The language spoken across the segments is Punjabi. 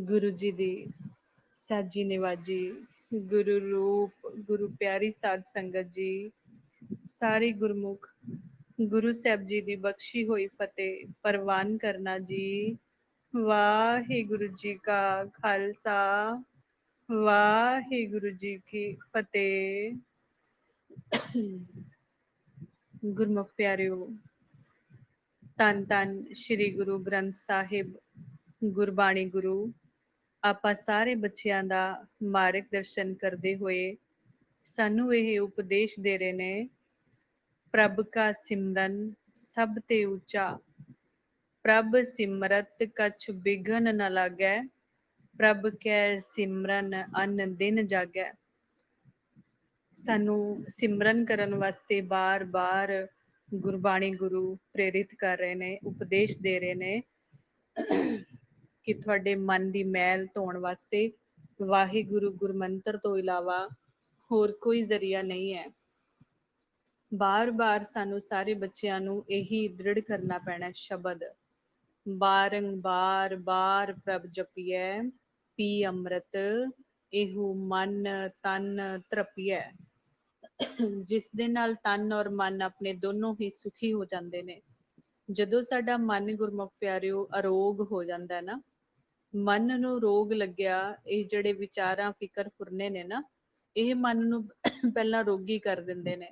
गुरु जी दी साजी निवाजी, गुरु रूप गुरु प्यारी साध संगत जी, सारे गुरमुख गुरु साहब जी दी बख्शी हुई फतेह परवान करना जी। वाहिगुरु जी का खालसा, वाहिगुरु जी की फतेह। गुरमुख प्यारिओ, ਧੰਨ ਧੰਨ श्री गुरु ग्रंथ साहिब गुरबाणी गुरु ਆਪਾਂ ਸਾਰੇ ਬੱਚਿਆਂ ਦਾ ਮਾਰਗ ਦਰਸ਼ਨ ਕਰਦੇ ਹੋਏ ਸਾਨੂੰ ਇਹ ਉਪਦੇਸ਼ ਦੇ ਰਹੇ ਨੇ, ਪ੍ਰਭ ਕਾ ਸਿਮਰਨ ਸਭ ਤੇ ਉੱਚਾ, ਪ੍ਰਭ ਸਿਮਰਤ ਕਛ ਬਿਘਨ ਨ ਲਾਗੈ, ਪ੍ਰਭ ਕੈ ਸਿਮਰਨ ਅਨ ਦਿਨ ਜਾਗੈ। ਸਾਨੂੰ ਸਿਮਰਨ ਕਰਨ ਵਾਸਤੇ ਬਾਰ-ਬਾਰ ਗੁਰਬਾਣੀ ਗੁਰੂ ਪ੍ਰੇਰਿਤ ਕਰ ਰਹੇ ਨੇ, ਉਪਦੇਸ਼ ਦੇ ਰਹੇ ਨੇ ਕਿ ਤੁਹਾਡੇ ਮਨ ਦੀ ਮੈਲ ਧੋਣ ਵਾਸਤੇ ਵਾਹਿਗੁਰੂ ਗੁਰਮੰਤਰ ਤੋਂ ਇਲਾਵਾ ਹੋਰ ਕੋਈ ਜ਼ਰੀਆ ਨਹੀਂ ਹੈ। ਬਾਰ-ਬਾਰ ਸਾਨੂੰ ਸਾਰੇ ਬੱਚਿਆਂ ਨੂੰ ਇਹੀ ਦ੍ਰਿੜ ਕਰਨਾ ਪੈਣਾ ਸ਼ਬਦ, ਬਾਰੰਬਾਰ ਬਾਰ ਪ੍ਰਭ ਜਪੀਐ, ਪੀ ਅੰਮ੍ਰਿਤ ਇਹੋ ਮਨ ਤਨ ਤ੍ਰਪੀਐ। ਜਿਸ ਦੇ ਨਾਲ ਤਨ ਔਰ ਮਨ ਆਪਣੇ ਦੋਨੋਂ ਹੀ ਸੁਖੀ ਹੋ ਜਾਂਦੇ ਨੇ। ਜਦੋਂ ਸਾਡਾ ਮਨ ਗੁਰਮੁਖ ਪਿਆਰਿਓ ਅਰੋਗ ਹੋ ਜਾਂਦਾ ਨਾ, ਮਨ ਨੂੰ ਰੋਗ ਲੱਗਿਆ, ਇਹ ਜਿਹੜੇ ਵਿਚਾਰਾਂ ਫਿਕਰ ਫੁਰਨੇ ਨੇ ਨਾ, ਇਹ ਮਨ ਨੂੰ ਪਹਿਲਾਂ ਰੋਗੀ ਕਰ ਦਿੰਦੇ ਨੇ।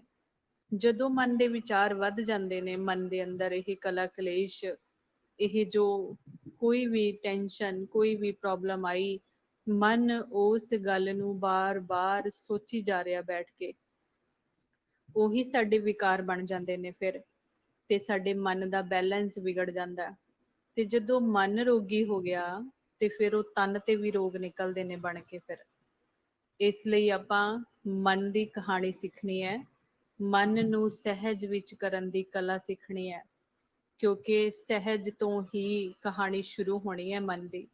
ਜਦੋਂ ਮਨ ਦੇ ਵਿਚਾਰ ਵੱਧ ਜਾਂਦੇ ਨੇ, ਮਨ ਦੇ ਅੰਦਰ ਇਹ ਕਲਾ ਕਲੇਸ਼, ਇਹ ਜੋ ਕੋਈ ਵੀ ਟੈਨਸ਼ਨ, ਕੋਈ ਵੀ ਪ੍ਰੋਬਲਮ ਆਈ, ਮਨ ਉਸ ਗੱਲ ਨੂੰ ਬਾਰ-ਬਾਰ ਸੋਚੀ ਜਾ ਰਿਹਾ ਬੈਠ ਕੇ, ਉਹੀ ਸਾਡੇ ਵਿਕਾਰ ਬਣ ਜਾਂਦੇ ਨੇ ਫਿਰ, ਤੇ ਸਾਡੇ ਮਨ ਦਾ ਬੈਲੈਂਸ ਵਿਗੜ ਜਾਂਦਾ। ਤੇ ਜਦੋਂ ਮਨ ਰੋਗੀ ਹੋ ਗਿਆ ਤੇ ਫਿਰ ਉਹ ਤਨ ਤੇ ਵੀ ਰੋਗ ਨਿਕਲਦੇ ਨੇ ਬਣ ਕੇ ਫਿਰ। ਇਸ ਲਈ ਆਪਾਂ ਮਨ ਦੀ ਕਹਾਣੀ ਸਿੱਖਣੀ ਹੈ, ਮਨ ਨੂੰ ਸਹਿਜ ਵਿੱਚ ਕਰਨ ਦੀ ਕਲਾ ਸਿੱਖਣੀ ਹੈ, ਕਿਉਂਕਿ ਸਹਿਜ ਤੋਂ ਹੀ ਕਹਾਣੀ ਸ਼ੁਰੂ ਹੋਣੀ ਹੈ ਮਨ ਦੀ।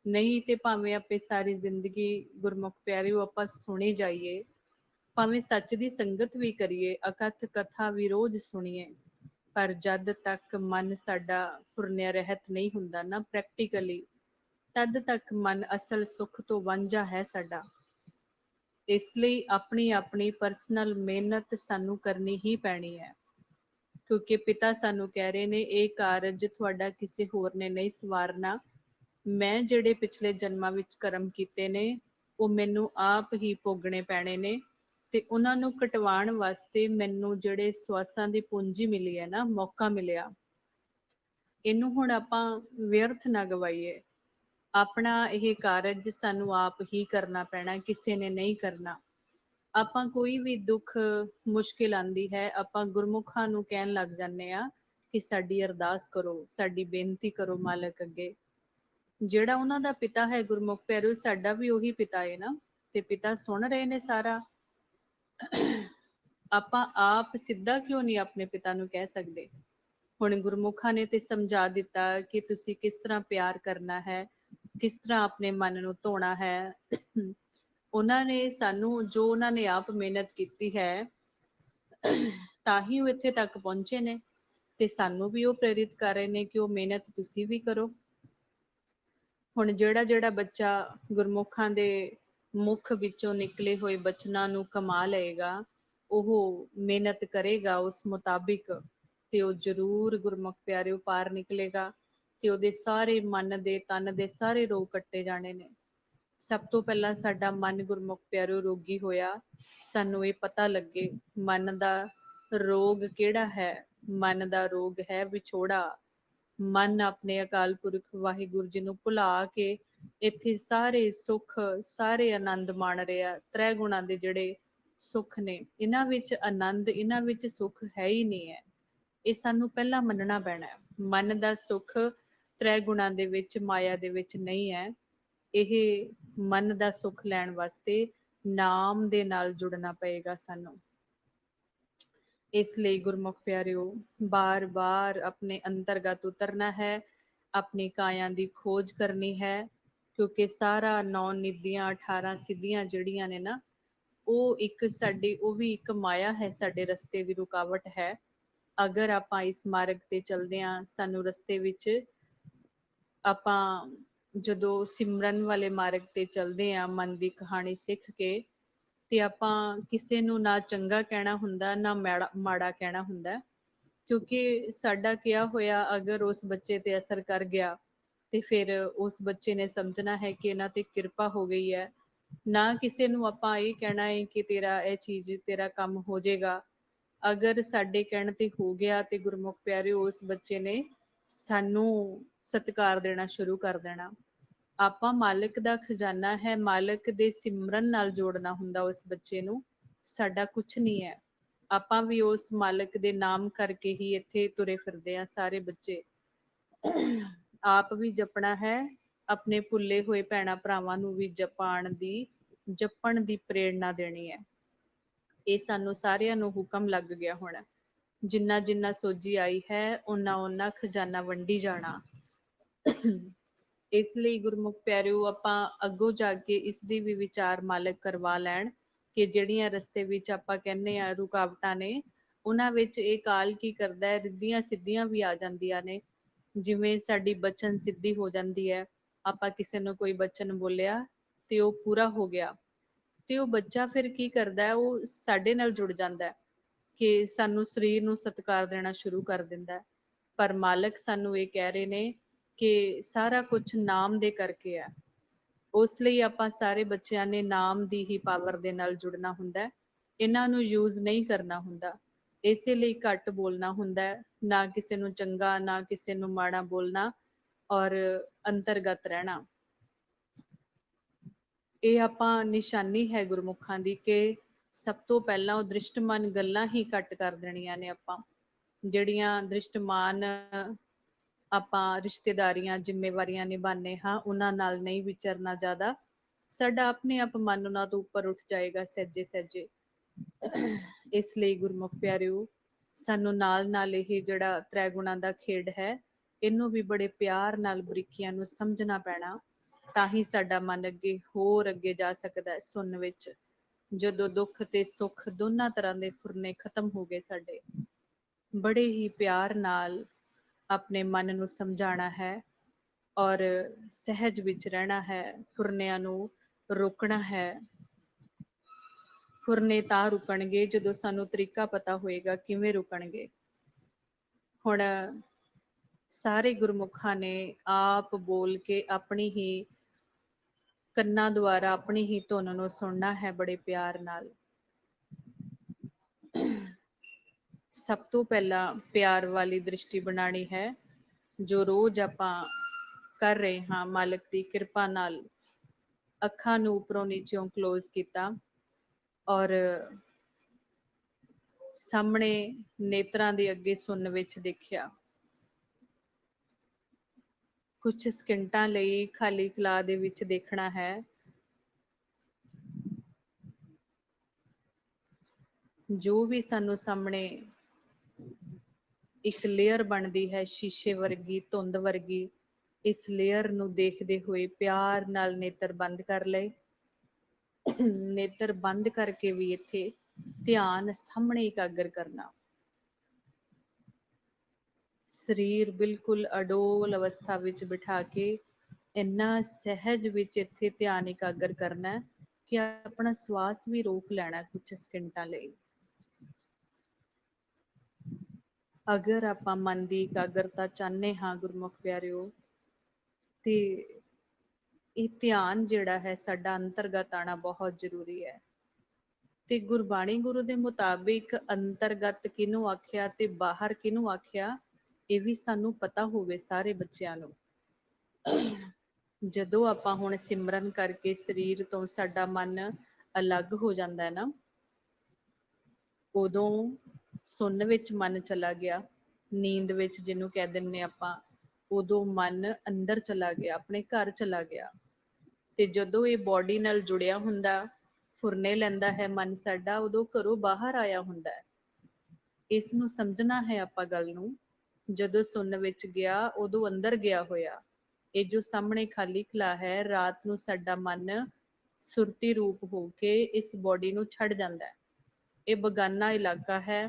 ਨਹੀਂ ਤੇ ਭਾਵੇਂ ਆਪੇ ਸਾਰੀ ਜ਼ਿੰਦਗੀ ਗੁਰਮੁਖ ਪਿਆਰਿਓ ਆਪਾਂ ਸੁਣੀ ਜਾਈਏ, ਭਾਵੇਂ ਸੱਚ ਦੀ ਸੰਗਤ ਵੀ ਕਰੀਏ, ਅਕਥ ਕਥਾ ਵੀ ਰੋਜ਼ ਸੁਣੀਏ, ਪਰ ਜਦ ਤੱਕ ਮਨ ਸਾਡਾ ਫੁਰਨਿਆ ਰਹਿਤ ਨਹੀਂ ਹੁੰਦਾ ਨਾ ਪ੍ਰੈਕਟੀਕਲੀ, ਤਦ ਤੱਕ ਮਨ ਅਸਲ ਸੁੱਖ ਤੋਂ ਵਾਂਝਾ ਹੈ ਸਾਡਾ। ਇਸ ਲਈ ਆਪਣੀ ਆਪਣੀ ਪਰਸਨਲ ਮਿਹਨਤ ਸਾਨੂੰ ਕਰਨੀ ਹੀ ਪੈਣੀ ਹੈ, ਕਿਉਂਕਿ ਪਿਤਾ ਸਾਨੂੰ ਕਹਿ ਰਹੇ ਨੇ, ਇਹ ਕਾਰਜ ਤੁਹਾਡਾ ਕਿਸੇ ਹੋਰ ਨੇ ਨਹੀਂ ਸਵਾਰਨਾ, ਮੈਂ ਜਿਹੜੇ ਪਿਛਲੇ ਜਨਮਾਂ ਵਿੱਚ ਕਰਮ ਕੀਤੇ ਨੇ ਉਹ ਮੈਨੂੰ ਆਪ ਹੀ ਭੋਗਣੇ ਪੈਣੇ ਨੇ, ਤੇ ਉਹਨਾਂ ਨੂੰ ਕਟਵਾਉਣ ਵਾਸਤੇ ਮੈਨੂੰ ਜਿਹੜੇ ਸਵਾਸਾਂ ਦੀ ਪੂੰਜੀ ਮਿਲੀ ਹੈ ਨਾ, ਮੌਕਾ ਮਿਲਿਆ, ਇਹਨੂੰ ਹੁਣ ਆਪਾਂ ਵਿਅਰਥ ਨਾ ਗਵਾਈਏ। ਆਪਣਾ ਇਹ ਕਾਰਜ ਸਾਨੂੰ ਆਪ ਹੀ ਕਰਨਾ ਪੈਣਾ, ਕਿਸੇ ਨੇ ਨਹੀਂ ਕਰਨਾ। ਆਪਾਂ ਕੋਈ ਵੀ ਦੁੱਖ ਮੁਸ਼ਕਿਲ ਆਂਦੀ ਹੈ, ਆਪਾਂ ਗੁਰਮੁਖਾਂ ਨੂੰ ਕਹਿਣ ਲੱਗ ਜਾਂਦੇ ਆ ਕਿ ਸਾਡੀ ਅਰਦਾਸ ਕਰੋ, ਸਾਡੀ ਬੇਨਤੀ ਕਰੋ ਮਾਲਕ ਅੱਗੇ। ਜਿਹੜਾ ਉਹਨਾਂ ਦਾ ਪਿਤਾ ਹੈ ਗੁਰਮੁਖ ਪਿਆਰਿਓ, ਸਾਡਾ ਵੀ ਉਹੀ ਪਿਤਾ ਹੈ ਨਾ, ਤੇ ਪਿਤਾ ਸੁਣ ਰਹੇ ਨੇ ਸਾਰਾ। ਆਪਾਂ ਆਪ ਸਿੱਧਾ ਕਿਉਂ ਨਹੀਂ ਆਪਣੇ ਪਿਤਾ ਨੂੰ ਕਹਿ ਸਕਦੇ? ਹੁਣ ਗੁਰਮੁਖਾਂ ਨੇ ਤੇ ਸਮਝਾ ਦਿੱਤਾ ਕਿ ਤੁਸੀਂ ਕਿਸ ਤਰ੍ਹਾਂ ਪਿਆਰ ਕਰਨਾ ਹੈ, ਕਿਸ ਤਰ੍ਹਾਂ ਆਪਣੇ ਮਨ ਨੂੰ ਧੋਣਾ ਹੈ। ਉਹਨਾਂ ਨੇ ਸਾਨੂੰ, ਜੋ ਉਹਨਾਂ ਨੇ ਆਪ ਮਿਹਨਤ ਕੀਤੀ ਹੈ, ਤਾਂ ਹੀ ਉਹ ਇੱਥੇ ਤੱਕ ਪਹੁੰਚੇ ਨੇ, ਤੇ ਸਾਨੂੰ ਵੀ ਉਹ ਪ੍ਰੇਰਿਤ ਕਰ ਰਹੇ ਨੇ ਕਿ ਉਹ ਮਿਹਨਤ ਤੁਸੀਂ ਵੀ ਕਰੋ। ਹੁਣ ਜਿਹੜਾ ਜਿਹੜਾ ਬੱਚਾ ਗੁਰਮੁਖਾਂ ਦੇ ਮੁਖ ਵਿੱਚੋਂ ਨਿਕਲੇ ਹੋਏ ਬਚਨਾਂ ਨੂੰ ਕਮਾ ਲਏਗਾ, ਉਹ ਮਿਹਨਤ ਕਰੇਗਾ ਉਸ ਮੁਤਾਬਿਕ, ਤੇ ਉਹ ਜ਼ਰੂਰ ਗੁਰਮੁਖ ਪਿਆਰਿਓ ਪਾਰ ਨਿਕਲੇਗਾ, ਤੇ ਉਹਦੇ ਸਾਰੇ ਮਨ ਦੇ ਤਨ ਦੇ ਸਾਰੇ ਰੋਗ ਕੱਟੇ ਜਾਣੇ ਨੇ। ਸਭ ਤੋਂ ਪਹਿਲਾਂ ਸਾਡਾ ਮਨ ਗੁਰਮੁਖ ਪਿਆਰਿਓ ਰੋਗੀ ਹੋਇਆ, ਸਾਨੂੰ ਇਹ ਪਤਾ ਲੱਗੇ ਮਨ ਦਾ ਰੋਗ ਕਿਹੜਾ ਹੈ। ਮਨ ਦਾ ਰੋਗ ਹੈ ਵਿਛੋੜਾ। ਮਨ ਆਪਣੇ ਅਕਾਲ ਪੁਰਖ ਵਾਹਿਗੁਰੂ ਜੀ ਨੂੰ ਭੁਲਾ ਕੇ ਇੱਥੇ ਸਾਰੇ ਸੁੱਖ, ਸਾਰੇ ਆਨੰਦ ਮਾਣ ਰਿਹਾ। ਤ੍ਰੈ ਗੁਣਾਂ ਦੇ ਜਿਹੜੇ ਸੁੱਖ ਨੇ, ਇਹਨਾਂ ਵਿੱਚ ਆਨੰਦ, ਇਹਨਾਂ ਵਿੱਚ ਸੁੱਖ ਹੈ ਹੀ ਨਹੀਂ ਹੈ। ਇਹ ਸਾਨੂੰ ਪਹਿਲਾਂ ਮੰਨਣਾ ਪੈਣਾ ਹੈ। ਮਨ ਦਾ ਸੁੱਖ ਤ੍ਰੈ ਗੁਣਾਂ ਦੇ ਵਿੱਚ, ਮਾਇਆ ਦੇ ਵਿੱਚ ਨਹੀਂ ਹੈ। ਇਹ ਮਨ ਦਾ ਸੁੱਖ ਲੈਣ ਵਾਸਤੇ ਨਾਮ ਦੇ ਨਾਲ ਜੁੜਨਾ ਪਏਗਾ ਸਾਨੂੰ। ਇਸ ਲਈ ਗੁਰਮੁਖ ਪਿਆਰਿਓ, ਬਾਰ-ਬਾਰ ਆਪਣੇ ਅੰਤਰਗਤ ਉਤਰਨਾ ਹੈ, ਆਪਣੀ ਕਾਇਆ ਦੀ ਖੋਜ ਕਰਨੀ ਹੈ, ਕਿਉਂਕਿ ਸਾਰਾ 9 ਨਿਧੀਆਂ 18 ਸਿੱਧੀਆਂ ਜਿਹੜੀਆਂ ਨੇ ਨਾ, ਉਹ ਇੱਕ ਸਾਡੀ, ਉਹ ਵੀ ਇੱਕ ਮਾਇਆ ਹੈ, ਸਾਡੇ ਰਸਤੇ ਦੀ ਰੁਕਾਵਟ ਹੈ। ਅਗਰ ਆਪਾਂ ਇਸ ਮਾਰਗ ਤੇ ਚੱਲਦੇ ਹਾਂ, ਸਾਨੂੰ ਰਸਤੇ ਵਿੱਚ ਆਪਾਂ ਜਦੋਂ ਸਿਮਰਨ ਵਾਲੇ ਮਾਰਗ ਤੇ ਚੱਲਦੇ ਹਾਂ, ਮਨ ਦੀ ਕਹਾਣੀ ਸਿੱਖ ਕੇ, ਤੇ ਆਪਾਂ ਕਿਸੇ ਨੂੰ ਨਾ ਚੰਗਾ ਕਹਿਣਾ ਹੁੰਦਾ, ਨਾ ਮਾੜਾ ਕਹਿਣਾ ਹੁੰਦਾ, ਕਿਉਂਕਿ ਸਾਡਾ ਕਿਹਾ ਹੋਇਆ ਅਗਰ ਉਸ ਬੱਚੇ ਤੇ ਅਸਰ ਕਰ ਗਿਆ, ਤੇ ਫਿਰ ਉਸ ਬੱਚੇ ਨੇ ਸਮਝਣਾ ਹੈ ਕਿ ਇਹਨਾਂ ਤੇ ਕਿਰਪਾ ਹੋ ਗਈ ਹੈ। ਨਾ ਕਿਸੇ ਨੂੰ ਆਪਾਂ ਇਹ ਕਹਿਣਾ ਹੈ ਕਿ ਤੇਰਾ ਇਹ ਚੀਜ਼, ਤੇਰਾ ਕੰਮ ਹੋ ਜਾਏਗਾ। ਅਗਰ ਸਾਡੇ ਕਹਿਣ ਤੇ ਹੋ ਗਿਆ ਤੇ ਗੁਰਮੁਖ ਪਿਆਰਿਓ, ਉਸ ਬੱਚੇ ਨੇ ਸਾਨੂੰ ਸਤਿਕਾਰ ਦੇਣਾ ਸ਼ੁਰੂ ਕਰ ਦੇਣਾ। ਆਪਾਂ ਮਾਲਕ ਦਾ ਖਜ਼ਾਨਾ ਹੈ, ਮਾਲਕ ਦੇ ਸਿਮਰਨ ਨਾਲ ਜੋੜਨਾ ਹੁੰਦਾ ਉਸ ਬੱਚੇ ਨੂੰ। ਸਾਡਾ ਕੁਛ ਨਹੀਂ ਹੈ, ਆਪਾਂ ਵੀ ਉਸ ਮਾਲਕ ਦੇ ਨਾਮ ਕਰਕੇ ਹੀ ਇੱਥੇ ਤੁਰੇ ਫਿਰਦੇ ਆ ਸਾਰੇ ਬੱਚੇ। ਆਪ ਵੀ ਜਪਣਾ ਹੈ, ਆਪਣੇ ਭੁੱਲੇ ਹੋਏ ਭੈਣਾਂ ਭਰਾਵਾਂ ਨੂੰ ਵੀ ਜਪਣ ਦੀ ਪ੍ਰੇਰਣਾ ਦੇਣੀ ਹੈ। ਇਹ ਸਾਨੂੰ ਸਾਰਿਆਂ ਨੂੰ ਹੁਕਮ ਲੱਗ ਗਿਆ ਹੁਣ। ਜਿੰਨਾ ਜਿੰਨਾ ਸੋਝੀ ਆਈ ਹੈ, ਓਨਾ ਓਨਾ ਖਜ਼ਾਨਾ ਵੰਡੀ ਜਾਣਾ। ਇਸ ਲਈ ਗੁਰਮੁਖ ਪਿਆਰਿਓ, ਆਪਾਂ ਅੱਗੋਂ ਜਾ ਕੇ ਇਸ ਦੀ ਵੀ ਵਿਚਾਰ ਮਾਲਕ ਕਰਵਾ ਲੈਣ ਕਿ ਜਿਹੜੀਆਂ ਰਸਤੇ ਵਿੱਚ ਆਪਾਂ ਕਹਿੰਦੇ ਆ ਰੁਕਾਵਟਾਂ ਨੇ, ਉਹਨਾਂ ਵਿੱਚ ਇਹ ਕਾਲ ਕੀ ਕਰਦਾ ਹੈ, ਰਿੱਧੀਆਂ ਸਿੱਧੀਆਂ ਵੀ ਆ ਜਾਂਦੀਆਂ ਨੇ। ਜਿਵੇਂ ਸਾਡੀ ਬਚਨ ਸਿੱਧੀ ਹੋ ਜਾਂਦੀ ਹੈ, ਆਪਾਂ ਕਿਸੇ ਨੂੰ ਕੋਈ ਬਚਨ ਬੋਲਿਆ ਤੇ ਉਹ ਪੂਰਾ ਹੋ ਗਿਆ, ਤੇ ਉਹ ਬੱਚਾ ਫਿਰ ਕੀ ਕਰਦਾ ਹੈ, ਉਹ ਸਾਡੇ ਨਾਲ ਜੁੜ ਜਾਂਦਾ ਹੈ ਕਿ ਸਾਨੂੰ ਸਰੀਰ ਨੂੰ ਸਤਿਕਾਰ ਦੇਣਾ ਸ਼ੁਰੂ ਕਰ ਦਿੰਦਾ ਹੈ। ਪਰ ਮਾਲਕ ਸਾਨੂੰ ਇਹ ਕਹਿ ਰਹੇ ਨੇ ਕਿ ਸਾਰਾ ਕੁਝ ਨਾਮ ਦੇ ਕਰਕੇ ਹੈ। ਉਸ ਲਈ ਆਪਾਂ ਸਾਰੇ ਬੱਚਿਆਂ ਨੇ ਨਾਮ ਦੀ ਹੀ ਪਾਵਰ ਦੇ ਨਾਲ ਜੁੜਨਾ ਹੁੰਦਾ ਹੈ, ਇਹਨਾਂ ਨੂੰ ਯੂਜ਼ ਨਹੀਂ ਕਰਨਾ ਹੁੰਦਾ। ਇਸੇ ਲਈ ਘੱਟ ਬੋਲਣਾ ਹੁੰਦਾ ਹੈ, ਨਾ ਕਿਸੇ ਨੂੰ ਚੰਗਾ ਨਾ ਕਿਸੇ ਨੂੰ ਮਾੜਾ ਬੋਲਣਾ, ਔਰ ਅੰਤਰਗਤ ਰਹਿਣਾ। ਇਹ ਆਪਾਂ ਨਿਸ਼ਾਨੀ ਹੈ ਗੁਰਮੁਖਾਂ ਦੀ ਕਿ ਸਭ ਤੋਂ ਪਹਿਲਾਂ ਉਹ ਦ੍ਰਿਸ਼ਟਮਾਨ ਗੱਲਾਂ ਹੀ ਘੱਟ ਕਰ ਦੇਣੀਆਂ ਨੇ। ਆਪਾਂ ਜਿਹੜੀਆਂ ਦ੍ਰਿਸ਼ਟਮਾਨ ਆਪਾਂ ਰਿਸ਼ਤੇਦਾਰੀਆਂ, ਜ਼ਿੰਮੇਵਾਰੀਆਂ ਨਿਭਾਉਂਦੇ ਹਾਂ, ਉਹਨਾਂ ਨਾਲ ਨਹੀਂ ਵਿਚਰਨਾ ਜ਼ਿਆਦਾ। ਸਾਡਾ ਆਪਣੇ ਆਪ ਮਨ ਉਹਨਾਂ ਤੋਂ ਉੱਪਰ ਉੱਠ ਜਾਏਗਾ ਸਹਿਜੇ ਸਹਿਜੇ। ਇਸ ਲਈ ਗੁਰਮੁਖ ਪਿਆਰਿਓ, ਸਾਨੂੰ ਨਾਲ ਨਾਲ ਇਹ ਜਿਹੜਾ ਤ੍ਰੈ ਗੁਣਾਂ ਦਾ ਖੇਡ ਹੈ, ਇਹਨੂੰ ਵੀ ਬੜੇ ਪਿਆਰ ਨਾਲ ਬਰੀਕੀਆਂ ਨੂੰ ਸਮਝਣਾ ਪੈਣਾ, ਤਾਂ ਹੀ ਸਾਡਾ ਮਨ ਅੱਗੇ ਹੋਰ ਅੱਗੇ ਜਾ ਸਕਦਾ ਹੈ ਸੁਣਨ ਵਿੱਚ। ਜਦੋਂ ਦੁੱਖ ਤੇ ਸੁੱਖ ਦੋਨਾਂ ਤਰ੍ਹਾਂ ਦੇ ਫੁਰਨੇ ਖਤਮ ਹੋ ਗਏ ਸਾਡੇ, ਬੜੇ ਹੀ ਪਿਆਰ ਨਾਲ ਆਪਣੇ ਮਨ ਨੂੰ ਸਮਝਾਉਣਾ ਹੈ ਔਰ ਸਹਿਜ ਵਿੱਚ ਰਹਿਣਾ ਹੈ। ਫੁਰਨਿਆਂ ਨੂੰ ਰੋਕਣਾ ਹੈ। ਫੁਰਨੇ ਤਾਂ ਰੁਕਣਗੇ ਜਦੋਂ ਸਾਨੂੰ ਤਰੀਕਾ ਪਤਾ ਹੋਏਗਾ ਕਿਵੇਂ ਰੁਕਣਗੇ। ਹੁਣ ਸਾਰੇ ਗੁਰਮੁਖਾਂ ਨੇ ਆਪ ਬੋਲ ਕੇ ਆਪਣੀ ਹੀ ਕੰਨਾਂ ਦੁਆਰਾ ਆਪਣੀ ਹੀ ਧੁਨ ਨੂੰ ਸੁਣਨਾ ਹੈ ਬੜੇ ਪਿਆਰ ਨਾਲ। ਸਭ ਤੋਂ ਪਹਿਲਾਂ ਪਿਆਰ ਵਾਲੀ ਦ੍ਰਿਸ਼ਟੀ ਬਣਾਉਣੀ ਹੈ, ਜੋ ਰੋਜ਼ ਆਪਾਂ ਕਰ ਰਹੇ ਹਾਂ। ਮਾਲਕ ਦੀ ਕਿਰਪਾ ਨਾਲ ਅੱਖਾਂ ਨੂੰ ਉੱਪਰੋਂ ਨੀਚਿਓਂ ਕਲੋਜ਼ ਕੀਤਾ ਔਰ ਸਾਹਮਣੇ ਨੇਤਰਾਂ ਦੇ ਅੱਗੇ ਸੁਣਨ ਵਿੱਚ ਦੇਖਿਆ। ਕੁਝ ਸਕਿੰਟਾਂ ਲਈ ਖਾਲੀ ਖਲਾ ਦੇ ਵਿੱਚ ਦੇਖਣਾ ਹੈ। ਜੋ ਵੀ ਸਾਨੂੰ ਸਾਹਮਣੇ ਇੱਕ ਲੇਅਰ ਬਣਦੀ ਹੈ, ਸ਼ੀਸ਼ੇ ਵਰਗੀ, ਧੁੰਦ ਵਰਗੀ, ਇਸ ਲੇਅਰ ਨੂੰ ਦੇਖਦੇ ਹੋਏ ਪਿਆਰ ਨਾਲ ਨੇਤਰ ਬੰਦ ਕਰ ਲਏ। ਨੇਤਰ ਬੰਦ ਕਰਕੇ ਵੀ ਇੱਥੇ ਧਿਆਨ ਸਾਹਮਣੇ ਇਕਾਗਰ ਕਰਨਾ। ਸਰੀਰ ਬਿਲਕੁਲ ਅਡੋਲ ਅਵਸਥਾ ਵਿੱਚ ਬਿਠਾ ਕੇ ਇੰਨਾ ਸਹਿਜ ਵਿੱਚ ਇੱਥੇ ਧਿਆਨ ਇਕਾਗਰ ਕਰਨਾ ਹੈ ਕਿ ਆਪਣਾ ਸਵਾਸ ਵੀ ਰੋਕ ਲੈਣਾ ਕੁਝ ਸਕਿੰਟਾਂ ਲਈ। ਅਗਰ ਆਪਾਂ ਮਨ ਦੀ ਇਕਾਗਰਤਾ ਚਾਹੁੰਦੇ ਹਾਂ ਗੁਰਮੁਖ ਪਿਆਰਿਓ, ਤੇ ਇਹ ਧਿਆਨ ਜਿਹੜਾ ਹੈ ਸਾਡਾ ਅੰਤਰਗਤ ਆਉਣਾ ਬਹੁਤ ਜ਼ਰੂਰੀ ਹੈ। ਤੇ ਗੁਰਬਾਣੀ ਗੁਰੂ ਦੇ ਮੁਤਾਬਿਕ ਅੰਤਰਗਤ ਕਿਹਨੂੰ ਆਖਿਆ ਤੇ ਬਾਹਰ ਕਿਹਨੂੰ ਆਖਿਆ, ਇਹ ਵੀ ਸਾਨੂੰ ਪਤਾ ਹੋਵੇ ਸਾਰੇ ਬੱਚਿਆਂ ਨੂੰ। ਜਦੋਂ ਆਪਾਂ ਹੁਣ ਸਿਮਰਨ ਕਰਕੇ ਸਰੀਰ ਤੋਂ ਸਾਡਾ ਮਨ ਅਲੱਗ ਹੋ ਜਾਂਦਾ ਹੈ ਨਾ, ਉਦੋਂ ਸੁਣਨ ਵਿੱਚ ਮਨ ਚਲਾ ਗਿਆ, ਨੀਂਦ ਵਿੱਚ ਜਿਹਨੂੰ ਕਹਿ ਦਿੰਦੇ ਆਪਾਂ, ਉਦੋਂ ਮਨ ਅੰਦਰ ਚਲਾ ਗਿਆ, ਆਪਣੇ ਘਰ ਚਲਾ ਗਿਆ। ਤੇ ਜਦੋਂ ਇਹ ਬੋਡੀ ਨਾਲ ਜੁੜਿਆ ਹੁੰਦਾ, ਫੁਰਨੇ ਲੈਂਦਾ ਹੈ ਮਨ ਸਾਡਾ, ਉਦੋਂ ਘਰੋਂ ਬਾਹਰ ਆਇਆ ਹੁੰਦਾ ਹੈ। ਇਸ ਨੂੰ ਸਮਝਣਾ ਹੈ ਆਪਾਂ ਗੱਲ ਨੂੰ। ਜਦੋਂ ਸੁਣਨ ਵਿੱਚ ਗਿਆ ਉਦੋਂ ਅੰਦਰ ਗਿਆ ਹੋਇਆ। ਇਹ ਜੋ ਸਾਹਮਣੇ ਖਾਲੀ ਖਲਾ ਹੈ, ਰਾਤ ਨੂੰ ਸਾਡਾ ਮਨ ਸੁਰਤੀ ਰੂਪ ਹੋ ਕੇ ਇਸ ਬੋਡੀ ਨੂੰ ਛੱਡ ਜਾਂਦਾ ਹੈ। ਇਹ ਬਗਾਨਾ ਇਲਾਕਾ ਹੈ,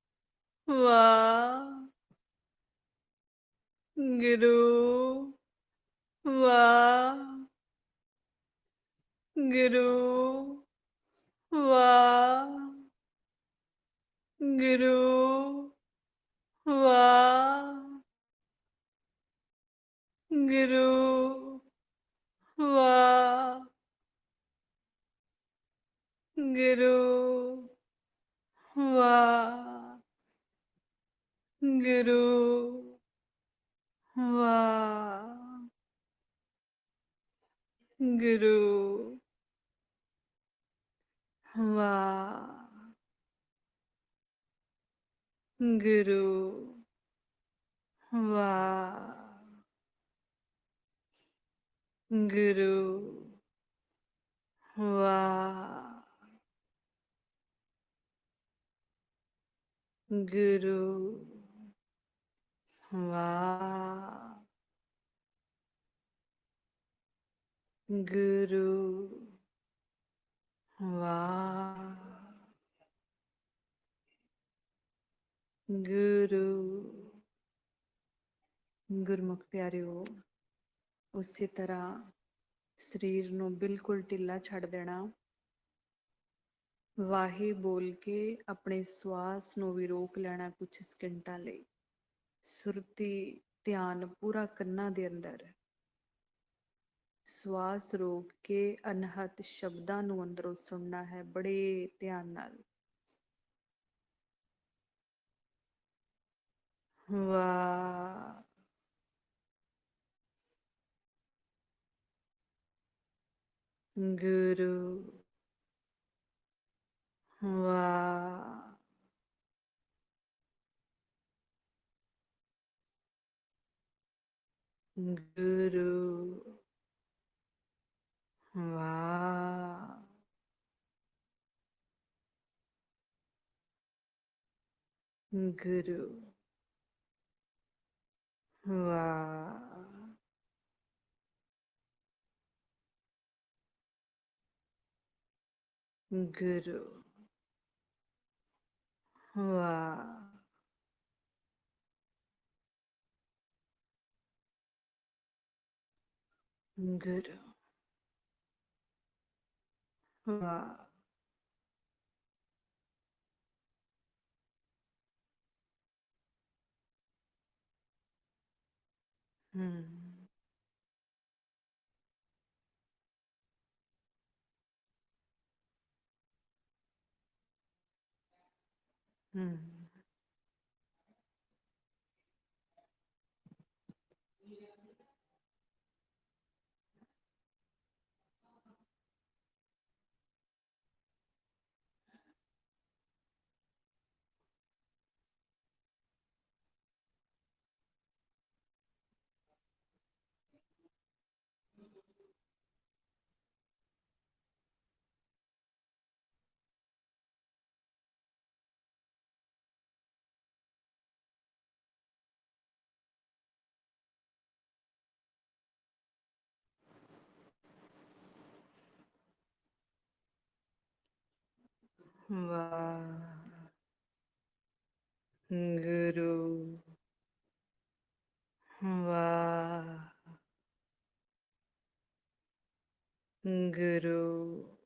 गुरु वाह गुरु वाह गुरु वाह गुरु वाह गुरु वाह गुरु वाह गुरु वाह गुरु वाह गुरु वाह गुरु वाह गुरु वाह गुरु ਗੁਰਮੁਖ ਪਿਆਰਿਓ, ਉਸੇ ਤਰ੍ਹਾਂ ਸਰੀਰ ਨੂੰ ਬਿਲਕੁਲ ਢਿੱਲਾ ਛੱਡ ਦੇਣਾ। ਵਾਹੇ ਬੋਲ ਕੇ ਆਪਣੇ ਸਵਾਸ ਨੂੰ ਵੀ ਰੋਕ ਲੈਣਾ ਕੁਝ ਸਕਿੰਟਾਂ ਲਈ। ਸੁਰਤੀ ਧਿਆਨ ਪੂਰਾ ਕੰਨਾਂ ਦੇ ਅੰਦਰ, ਸਵਾਸ ਰੋਕ ਕੇ ਅਨਹਤ ਸ਼ਬਦਾਂ ਨੂੰ ਅੰਦਰੋਂ ਸੁਣਨਾ ਹੈ ਬੜੇ ਧਿਆਨ ਨਾਲ। ਵਾਹ ਗੁਰੂ ਵਾਹ ਗੁਰੂ ਵਾਹ ਗੁਰੂ ਵਾਹ ਗੁਰੂ ਵਾਹ ਗੁਰੂ ਵਾਹ ਹਮ ਹਮ ਵਾਹ ਗੁਰੂ ਵਾਹ ਗੁਰੂ